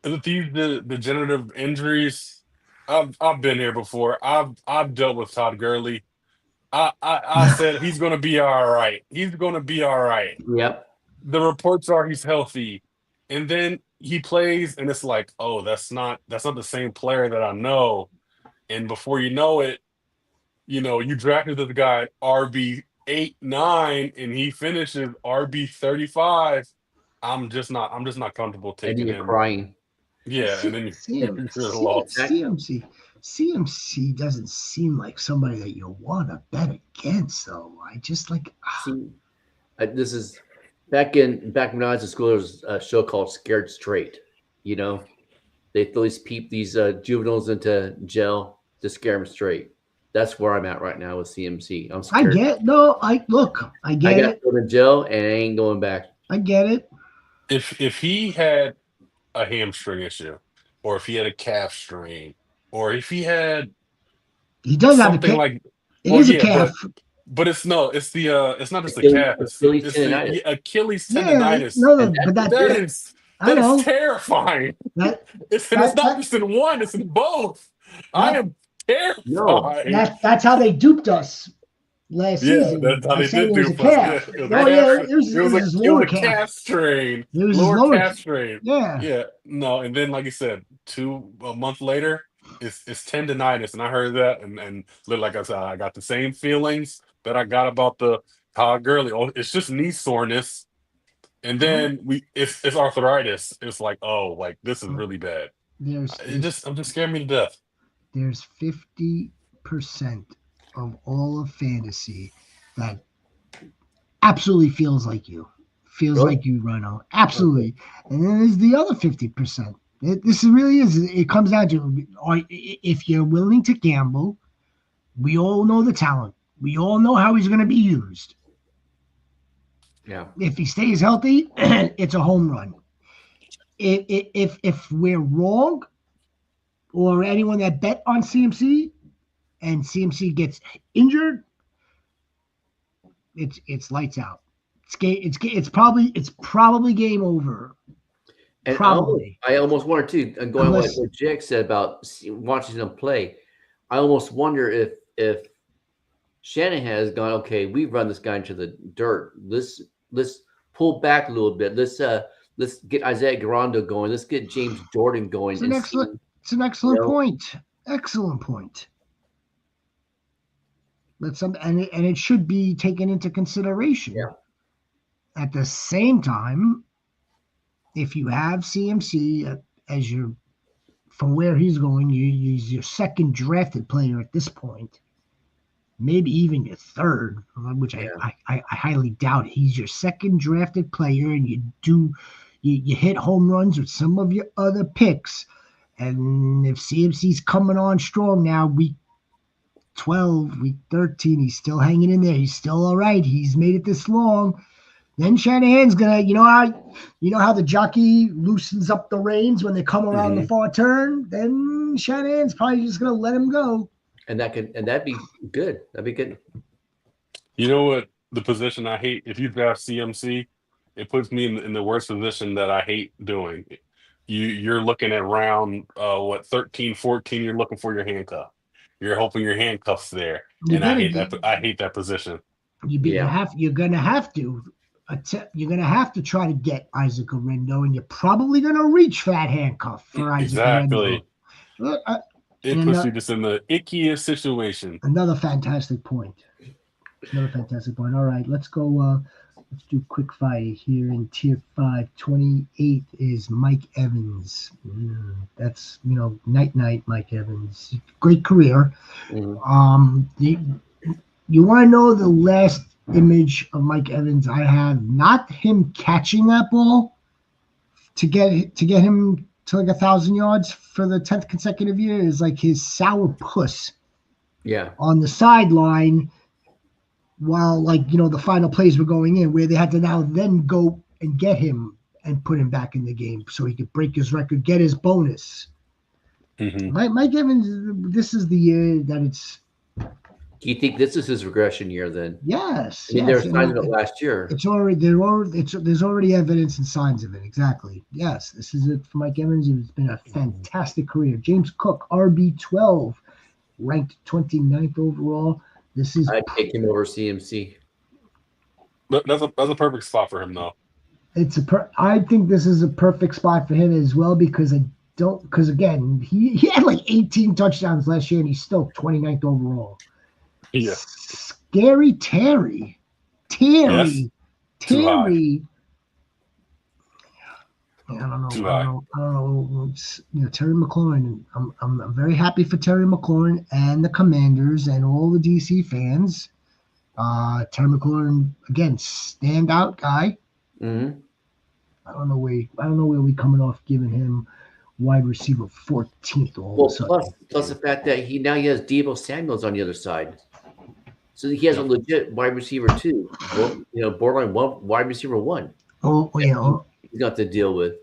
These degenerative injuries, I've been here before. I've dealt with Todd Gurley. I said he's gonna be all right. He's gonna be all right. Yep. The reports are he's healthy, and then he plays, and it's like, oh, that's not the same player that I know. And before you know it, you drafted the guy RB 8-9, and he finishes RB 35. I'm just not comfortable taking him. Crying. Yeah, and then CMC doesn't seem like somebody that you want to bet against, though. I just like. This is back when I was in school. There was a show called Scared Straight. They throw these juveniles into jail to scare them straight. That's where I'm at right now with CMC. I'm scared. I get I got to go to jail and I ain't going back. I get it. If he had a hamstring issue, or if he had a calf strain, or if he had something like a calf. But it's not just the calf. It's the Achilles tendonitis. But that is terrifying. It's not just in one; it's in both. I am terrified. No, that's how they duped us last season. That's how they did dupe us. It was a calf strain. Lower calf strain. Yeah. No, and then like you said, a month later, it's tendonitis, and I heard that, and like I said, I got the same feelings that I got about the Todd Gurley. Oh, it's just knee soreness, and then it's arthritis. It's like, oh, like this is really bad. I'm just scaring me to death. There's 50% of all of fantasy that absolutely feels like you. Like you, Rhino. Absolutely. And then there's the other 50%. This really is. It comes down to if you're willing to gamble. We all know the talent. We all know how he's going to be used. Yeah. If he stays healthy, it's a home run. If we're wrong, or anyone that bet on CMC and CMC gets injured, it's lights out. It's probably game over. And probably. I almost wonder too, and going like what Jake said about watching them play, I almost wonder if Shanahan has gone, okay, we run this guy into the dirt. Let's pull back a little bit. Let's get Isaiah Garando going. Let's get James Jordan going. It's an excellent point. Excellent point. And it should be taken into consideration. Yeah. At the same time, if you have CMC as from where he's going, he's your second drafted player at this point, maybe even your third, which I highly doubt. He's your second drafted player, and you hit home runs with some of your other picks. And if CMC's coming on strong now, week 12, week 13, he's still hanging in there. He's still all right. He's made it this long. Then Shanahan's gonna, you know how the jockey loosens up the reins when they come around the far turn. Then Shanahan's probably just gonna let him go. And that'd be good. That'd be good. You know what? The position I hate, if you draft CMC, it puts me in the worst position that I hate doing. You're looking at round 13, 14, you're looking for your handcuff. You're hoping your handcuff's there. You And I gotta hate get. that. I hate that position. You're gonna have to. You're gonna have to try to get Isaac Orindo, and you're probably gonna reach for that handcuff for Isaac Orindo. Exactly. It puts you just in the ickiest situation. Another fantastic point. All right, let's go. Let's do quick fire here in tier 5. 28 is Mike Evans. That's night Mike Evans. Great career. Mm-hmm. You want to know the last image of Mike Evans I have? Not him catching that ball to get him to like 1,000 yards for the 10th consecutive year, is like his sour puss. Yeah. On the sideline, while the final plays were going in, where they had to then go and get him and put him back in the game so he could break his record, get his bonus. Mm-hmm. Mike Evans, this is the year that it's. Do you think this is his regression year then? Yes. I mean, there were signs of it last year. There's already evidence and signs of it. Exactly. Yes, this is it for Mike Evans. It's been a fantastic career. James Cook, RB12, ranked 29th overall. I'd take him over CMC. That's a perfect spot for him, though. I think this is a perfect spot for him as well, because again, he had like 18 touchdowns last year and he's still 29th overall. Yeah. Scary Terry. Yes. Terry. I don't know. Terry McLaurin. I'm very happy for Terry McLaurin and the Commanders and all the DC fans. Terry McLaurin, again, standout guy. Mm-hmm. I don't know where we coming off giving him wide receiver 14th all of a sudden. Plus the fact that he has Deebo Samuels on the other side. So he has a legit wide receiver 2, borderline wide receiver 1. Oh, yeah. He's got to deal with.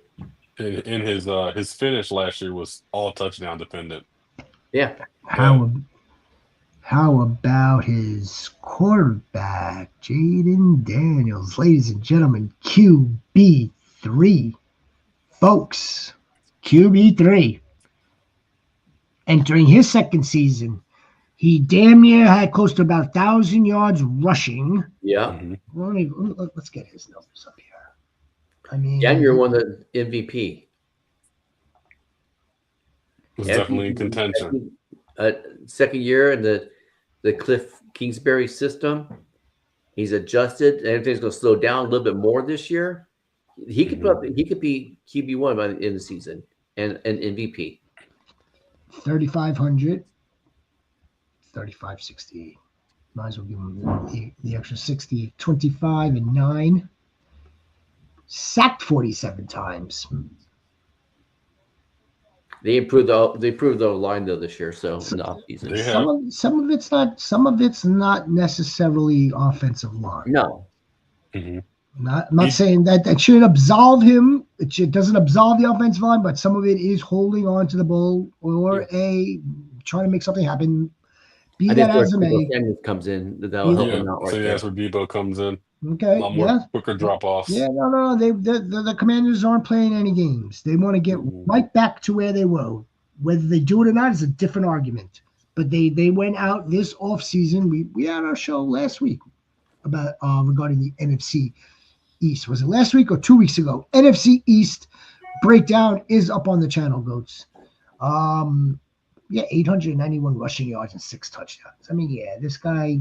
In his finish last year was all touchdown dependent. Yeah. How about his quarterback, Jaden Daniels? Ladies and gentlemen, QB3. Folks, QB3. Entering his second season, he damn near had close to about 1,000 yards rushing. Yeah. Mm-hmm. Let's get his numbers up here. I mean, January won the MVP. Was definitely in contention. Second year in the Cliff Kingsbury system. He's adjusted. Everything's going to slow down a little bit more this year. He could be QB1 by the end of the season and MVP. 3,500. 3,560. Might as well give him the extra 60. 25 and 9. Sacked 47 times. They improved the line though this year, so in the offseason. Some of it's not necessarily offensive line. No. Mm-hmm. I'm not saying that should absolve him. It doesn't absolve the offensive line, but some of it is holding on to the ball or trying to make something happen. Be that as it may. Comes in, that'll help him out. That's where Debo comes in. Okay. A lot more quicker drop-offs. Yeah, no. The Commanders aren't playing any games. They want to get right back to where they were. Whether they do it or not is a different argument. But they went out this offseason. We had our show last week about regarding the NFC East. Was it last week or 2 weeks ago? NFC East breakdown is up on the channel, Goats. 891 rushing yards and 6 touchdowns. I mean, this guy.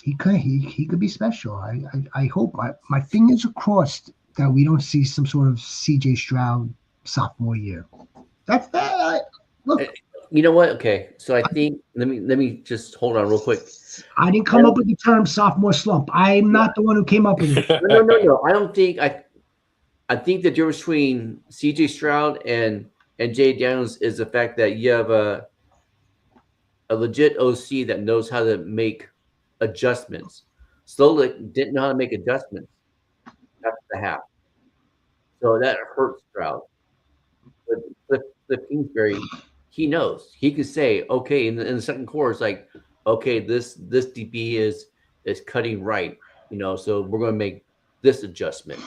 He could be special. I hope my fingers are crossed that we don't see some sort of CJ Stroud sophomore year. That's that. Look, you know what? Okay, so I think let me just hold on real quick. I didn't come up with the term sophomore slump. I'm not the one who came up with it. No. I don't think I think the difference between CJ Stroud and Jay Daniels is the fact that you have a legit OC that knows how to make adjustments. Slolik didn't know how to make adjustments after the half. So that hurts Stroud. But Kingsbury, he knows. He could say, okay, in the second quarter, it's like, okay, this DB is cutting right, so we're going to make this adjustment.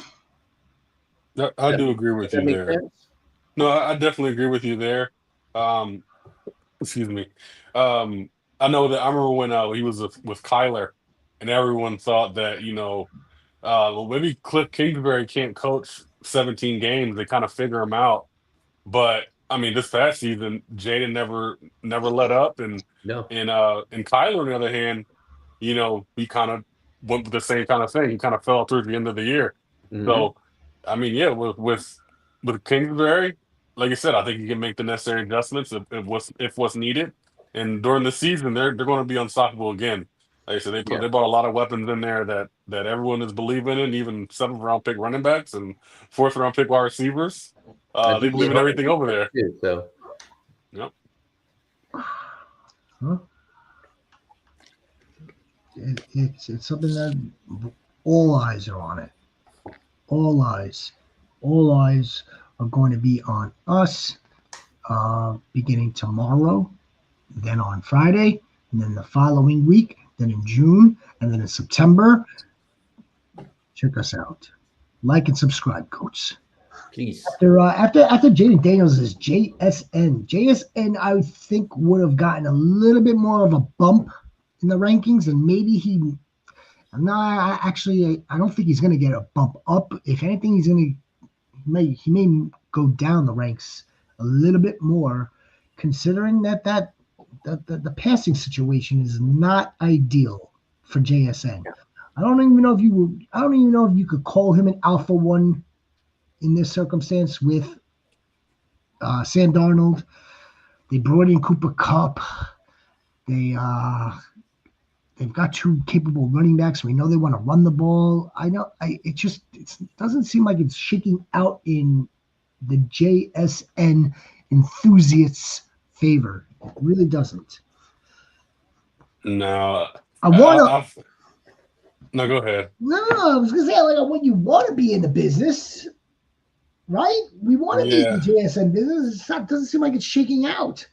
I do agree with you there. Sense? No, I definitely agree with you there. Excuse me. I know that I remember when he was with Kyler, and everyone thought that well, maybe Cliff Kingsbury can't coach 17 games. They kind of figure him out. But I mean, this past season, Jaden never let up, and Kyler, on the other hand, he kind of went with the same kind of thing. He kind of fell towards the end of the year. Mm-hmm. So, I mean, yeah, with Kingsbury, like I said, I think he can make the necessary adjustments if what's needed. And during the season, they're going to be unstoppable again. Like I said, they brought a lot of weapons in there that everyone is believing in, even 7th round pick running backs and 4th round pick wide receivers. They believe in everything over there. Too, so, yep. Huh? It's something that all eyes are on it. All eyes are going to be on us, beginning tomorrow, then on Friday, and then the following week, then in June, and then in September. Check us out. Like and subscribe, Goats. Please. After Jaden Daniels is JSN. JSN, I would think, would have gotten a little bit more of a bump in the rankings, and maybe I don't think he's going to get a bump up. If anything, he may go down the ranks a little bit more, considering that the passing situation is not ideal for JSN. I don't even know if you could call him an alpha one in this circumstance with Sam Darnold. They brought in Cooper Kupp. They've got 2 capable running backs. We know they want to run the ball. It doesn't seem like it's shaking out in the JSN enthusiasts' favor. It really doesn't. No. No, go ahead. No, I was gonna say, like, when you want to be in the business, right? We want to be in the JSN business. It doesn't seem like it's shaking out.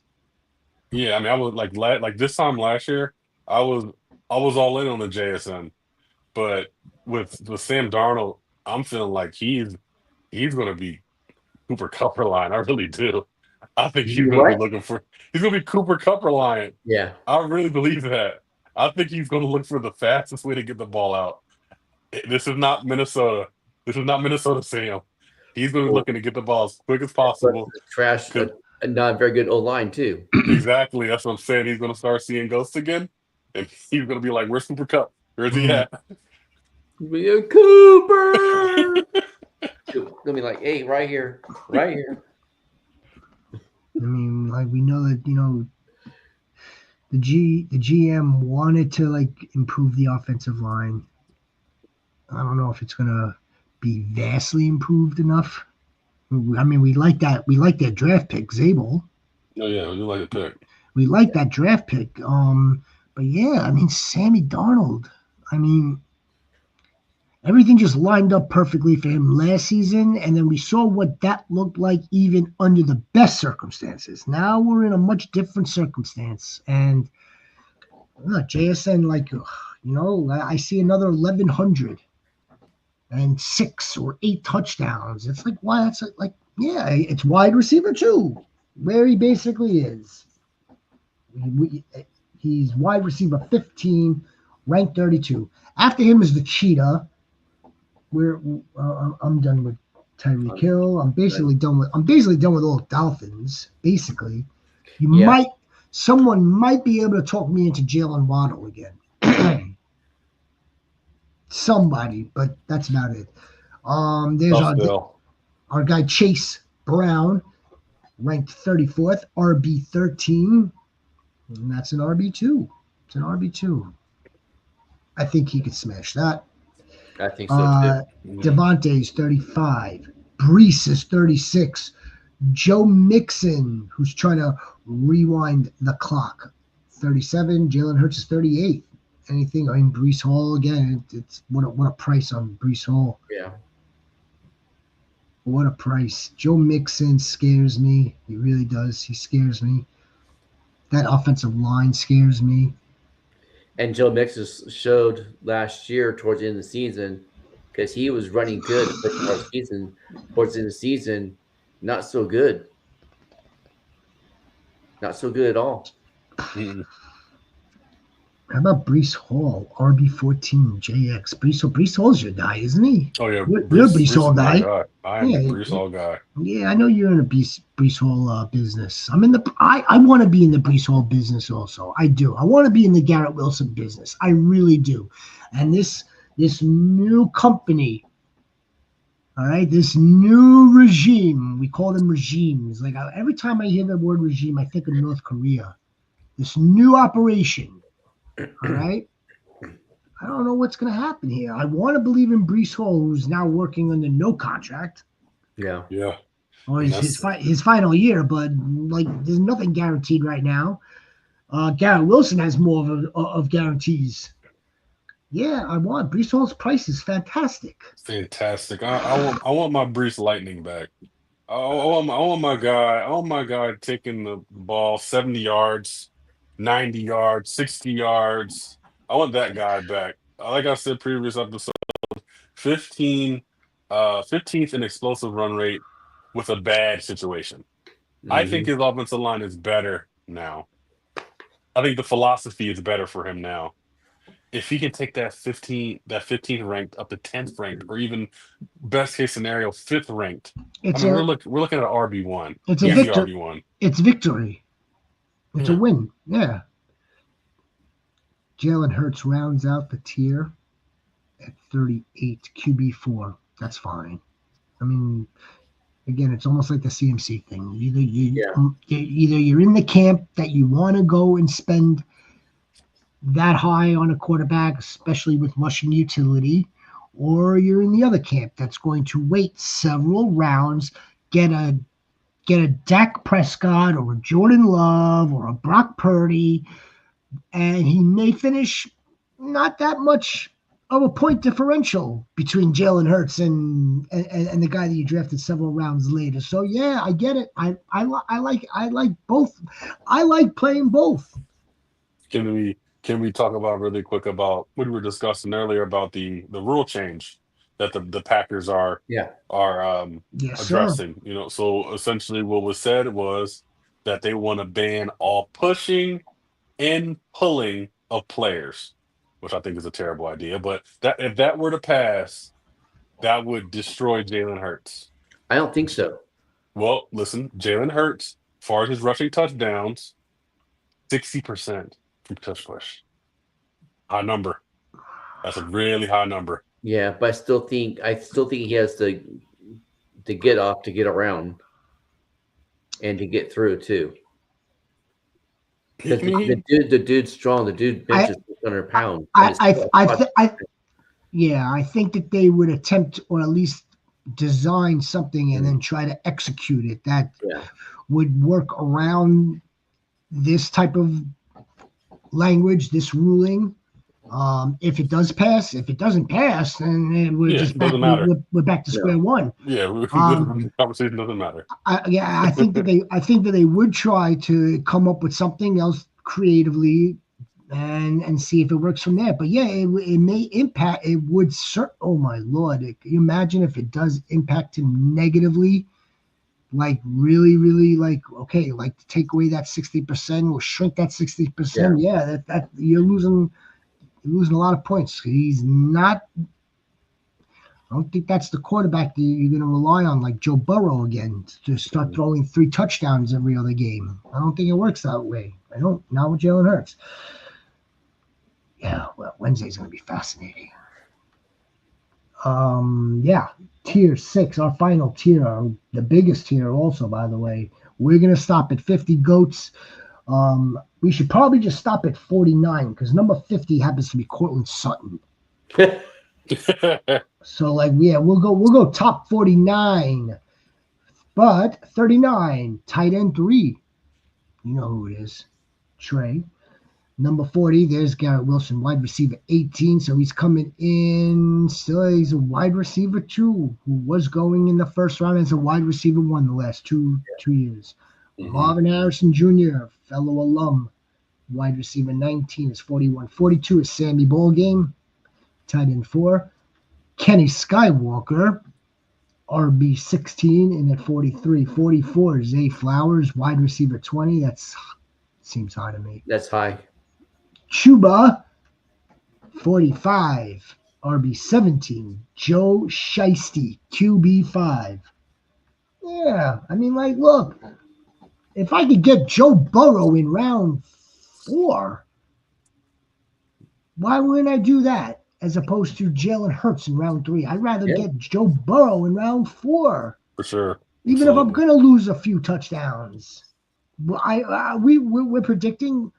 Yeah, I mean, I was like this time last year, I was all in on the JSN, but with Sam Darnold, I'm feeling like he's going to be Cooper Kupp reliant. I really do. I think he's going to be he's going to be Cooper Kupp reliant. Yeah, I really believe that. I think he's going to look for the fastest way to get the ball out. This is not Minnesota. This is not Minnesota Sam. He's going to be looking to get the ball as quick as possible. Trash, a not very good O-line too. Exactly. That's what I'm saying. He's going to start seeing ghosts again. And he's going to be like, where's Cooper Kupp? Where's he at? Cooper! Going to be like, hey, right here. Right here. I mean, like, we know that, the GM wanted to, like, improve the offensive line. I don't know if it's going to be vastly improved enough. I mean, we like that draft pick, Zabel. Oh, yeah, we like the pick. We like that draft pick. But yeah, I mean, Sammy Darnold. I mean, everything just lined up perfectly for him last season, and then we saw what that looked like even under the best circumstances. Now we're in a much different circumstance, and JSN, like, I see another 1,100 and 6 or 8 touchdowns. It's like, why? That's like, yeah, it's wide receiver too, where he basically is. He's wide receiver 15, ranked 32. After him is the Cheetah. I'm done with Tyreek Hill. I'm basically done with all Dolphins. Basically, someone might be able to talk me into Jalen Waddle again. Somebody, but that's about it. There's our guy Chase Brown, ranked 34th, RB 13. And that's an RB2. It's an RB2. I think he could smash that. I think so too. Devontae's 35. Brees is 36. Joe Mixon, who's trying to rewind the clock, 37. Jalen Hurts is 38. Anything? I mean, Brees Hall again. It's what a price on Brees Hall. Yeah. What a price. Joe Mixon scares me. He really does. He scares me. That offensive line scares me. And Joe Mixon showed last year towards the end of the season because he was running good the first part of the season. Towards the end of the season, not so good. Not so good at all. Mm-mm. How about Breece Hall, RB14 JX? Breece Hall's your guy, isn't he? Oh yeah, You're a Breece Hall is my guy. guy. I am Yeah, a Breece Hall guy. Yeah, I know you're in a Breece Hall business. I'm in the. I want to be in the Breece Hall business also. I do. I want to be in the Garrett Wilson business. I really do. And this new company, all right, this new regime. We call them regimes. Like every time I hear the word regime, I think of North Korea. This new operation. All right. I don't know what's going to happen here. I want to believe in Breece Hall, who's now working under no contract. Yeah. Yeah. Or his final year, but like there's nothing guaranteed right now. Garrett Wilson has more of guarantees. Yeah, I want Breece Hall's price is fantastic. Fantastic. I want my Breece Lightning back. I want my guy taking the ball 70 yards, 90 yards, 60 yards. I want that guy back. Like I said previous episode, 15th in explosive run rate with a bad situation. I think his offensive line is better now. I think the philosophy is better for him now. If he can take that 15th ranked up to 10th ranked, or even best case scenario 5th ranked, we're looking at an RB1. It's Easy a RB1. It's victory. It's a win. Yeah. Jalen Hurts rounds out the tier at 38 QB4. That's fine. I mean, again, it's almost like the CMC thing. Either you're in the camp that you want to go and spend that high on a quarterback, especially with rushing utility, or you're in the other camp that's going to wait several rounds, get a Dak Prescott or a Jordan Love or a Brock Purdy, and he may finish not that much of a point differential between Jalen Hurts and the guy that you drafted several rounds later. So yeah, I get it. I like both. I like playing both. Can we talk about really quick about what we were discussing earlier about the rule change that the Packers are addressing? Sir. So essentially what was said was that they want to ban all pushing and pulling of players, which I think is a terrible idea. But that if that were to pass, that would destroy Jalen Hurts. I don't think so. Well, listen, Jalen Hurts, as far as his rushing touchdowns, 60% from touch push. High number. That's a really high number. Yeah, but I still think he has to get off to get around and to get through too. Because the dude's strong. The dude benches 600 pounds. I think that they would attempt or at least design something and then try to execute it that would work around this type of language, this ruling. If it does pass, if it doesn't pass, then we're just back. We're back to square one. Yeah, the conversation doesn't matter. I think that they would try to come up with something else creatively, and see if it works from there. But yeah, it may impact. It would. Oh my lord! Can you imagine if it does impact him negatively? Like really, really, like okay, like to take away that 60% or shrink that 60%. Yeah, that you're losing a lot of points. He's not. I don't think that's the quarterback that you're going to rely on, like Joe Burrow again, to start throwing 3 touchdowns every other game. I don't think it works that way. I don't. Not with Jalen Hurts. Yeah, well, Wednesday's going to be fascinating. Tier 6, our final tier, the biggest tier also, by the way. We're going to stop at 50 goats. We should probably just stop at 49 because number 50 happens to be Cortland Sutton. So we'll go top 49. But 39, tight end 3. You know who it is. Trey. Number 40, there's Garrett Wilson, wide receiver 18. So he's coming in. Still, he's a wide receiver 2 who was going in the first round as a wide receiver 1 the last two years. Marvin Harrison Jr., fellow alum. Wide receiver 19 is 41. 42 is Sammy Ballgame, tight end 4. Kenny Skywalker, RB 16, and at 43. 44 Zay Flowers, wide receiver 20. That's seems high to me. That's high. Chuba, 45. RB 17. Joe Shiesty, QB 5. Yeah, I mean, like, look, if I could get Joe Burrow in round 4, why wouldn't I do that as opposed to Jalen Hurts in round 3? I'd rather get Joe Burrow in round 4. For sure. Even if I'm going to lose a few touchdowns. We're predicting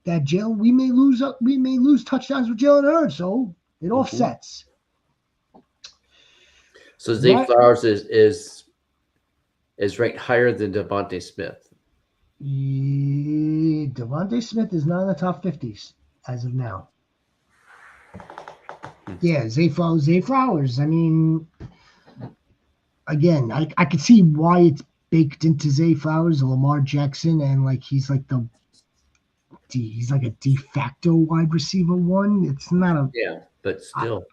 that we may lose touchdowns with Jalen Hurts, so it offsets. So Zay Flowers is ranked higher than Devontae Smith. Devontae Smith is not in the top 50s as of now. Yeah, Zay Flowers. I mean, again, I could see why it's baked into Zay Flowers, Lamar Jackson, and like he's like a de facto wide receiver 1. It's not a but still,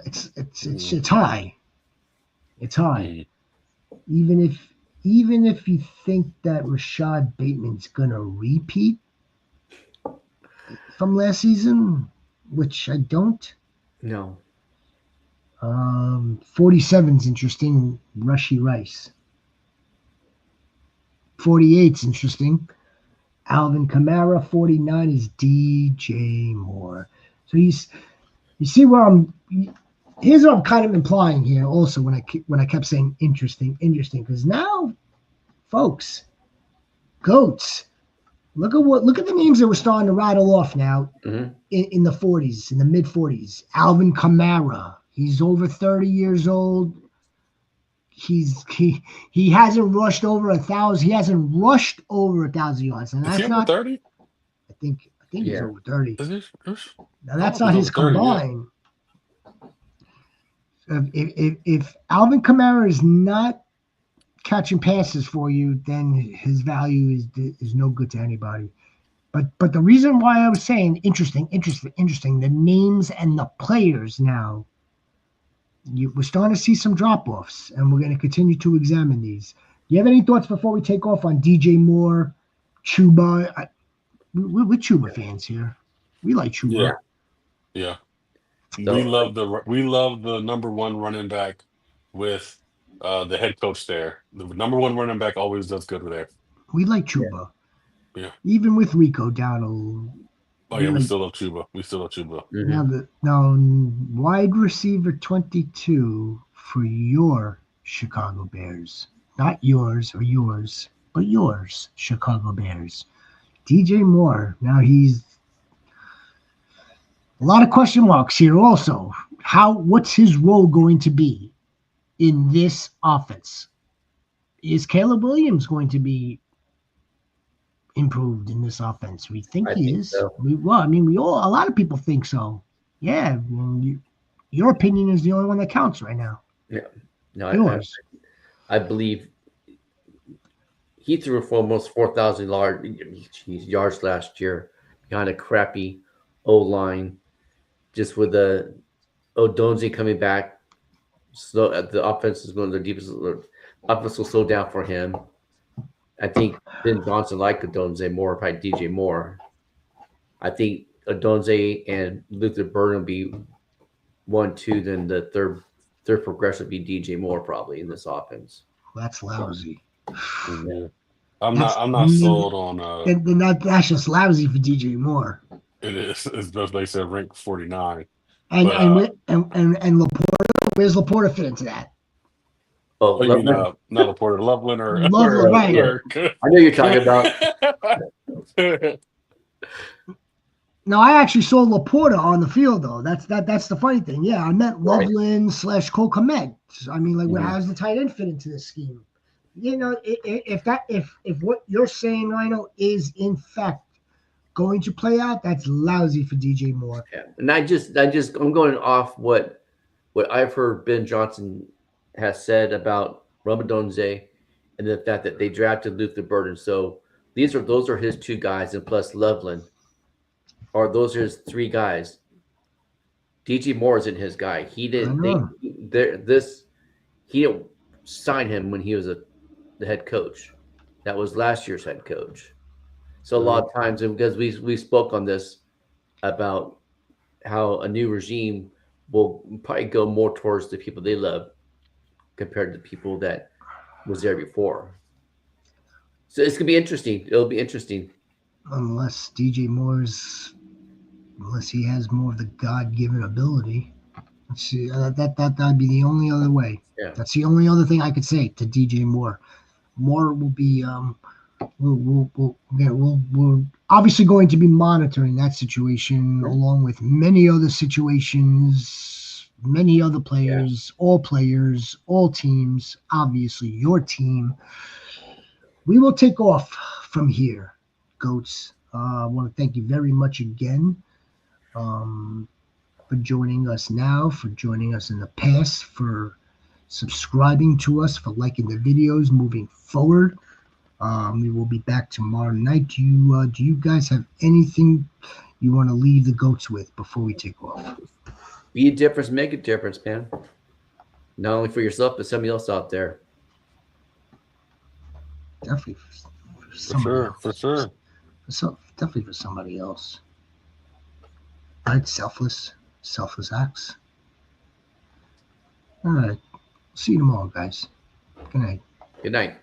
it's high. It's high. Even if you think that Rashad Bateman's gonna repeat from last season, which I don't. No. 47's interesting. Rushy Rice. 48's interesting. Alvin Kamara. 49 is DJ Moore. So you see where here's what I'm kind of implying here also when I kept saying interesting, because now, folks, goats, look at the names that we're starting to rattle off now in the 40s, in the mid 40s. Alvin Kamara, he's over 30 years old. He hasn't rushed over 1,000. He hasn't rushed over 1,000 yards, and that's not 30. I think he's over 30. Now that's not his combined. If Alvin Kamara is not catching passes for you, then his value is no good to anybody. But the reason why I was saying interesting, the names and the players now, we're starting to see some drop-offs, and we're going to continue to examine these. Do you have any thoughts before we take off on DJ Moore, Chuba? We're Chuba fans here. We like Chuba. Yeah. We love the number 1 running back with the head coach there. The number 1 running back always does good with there. We like Chuba. Yeah. Even with Rico Dowdle. Oh yeah, we still love Chuba. Now, wide receiver 22 for your Chicago Bears. Not yours, but yours, Chicago Bears. DJ Moore. Now he's a lot of question marks here also. What's his role going to be in this offense? Is Caleb Williams going to be improved in this offense? We think he is. So. A lot of people think so. Yeah. Your opinion is the only one that counts right now. Yeah. No, I believe he threw for almost 4,000 yards last year behind a crappy O-line. Just with the Odonze coming back, so the offense is going to the deepest. Offense will slow down for him. I think Ben Johnson liked Odonze more, probably DJ Moore. I think Odonze and Luther Burden will be 1-2. Then the third progression will be DJ Moore probably in this offense. That's lousy. Yeah. I'm not sold on. That's just lousy for DJ Moore. It is. It's best they said rank 49. And Laporta, where's Laporta fit into that? Oh, not Laporta, Loveland or right. I know you're talking about. No, I actually saw Laporta on the field though. That's the funny thing. Yeah, I meant Loveland / Cole Kmet. I mean, like, how does the tight end fit into this scheme? If what you're saying, Rhino, is in fact going to play out, that's lousy for DJ Moore. Yeah. And I'm going off what I've heard Ben Johnson has said about Ramadan Zay and the fact that they drafted Luther Burden. So those are his 2 guys, and plus Loveland, or those are his 3 guys. DJ Moore isn't his guy. He didn't. He didn't sign him when he was the head coach. That was last year's head coach. So a lot of times, and because we spoke on this about how a new regime will probably go more towards the people they love compared to the people that was there before. So it's gonna be interesting. It'll be interesting. Unless DJ Moore's, unless he has more of the God-given ability. Let's see, that'd be the only other way. Yeah. That's the only other thing I could say to DJ Moore. Moore will be we're obviously going to be monitoring that situation along with many other situations, many other players, all teams, obviously your team. We will take off from here, Goats. I want to thank you very much again for joining us now, for joining us in the past, for subscribing to us, for liking the videos moving forward. We will be back tomorrow night. Do you guys have anything you want to leave the Goats with before we take off? Be a difference, make a difference, man. Not only for yourself, but somebody else out there. Definitely for somebody else. For sure. Definitely for somebody else. Right? Selfless acts. All right. See you tomorrow, guys. Good night. Good night.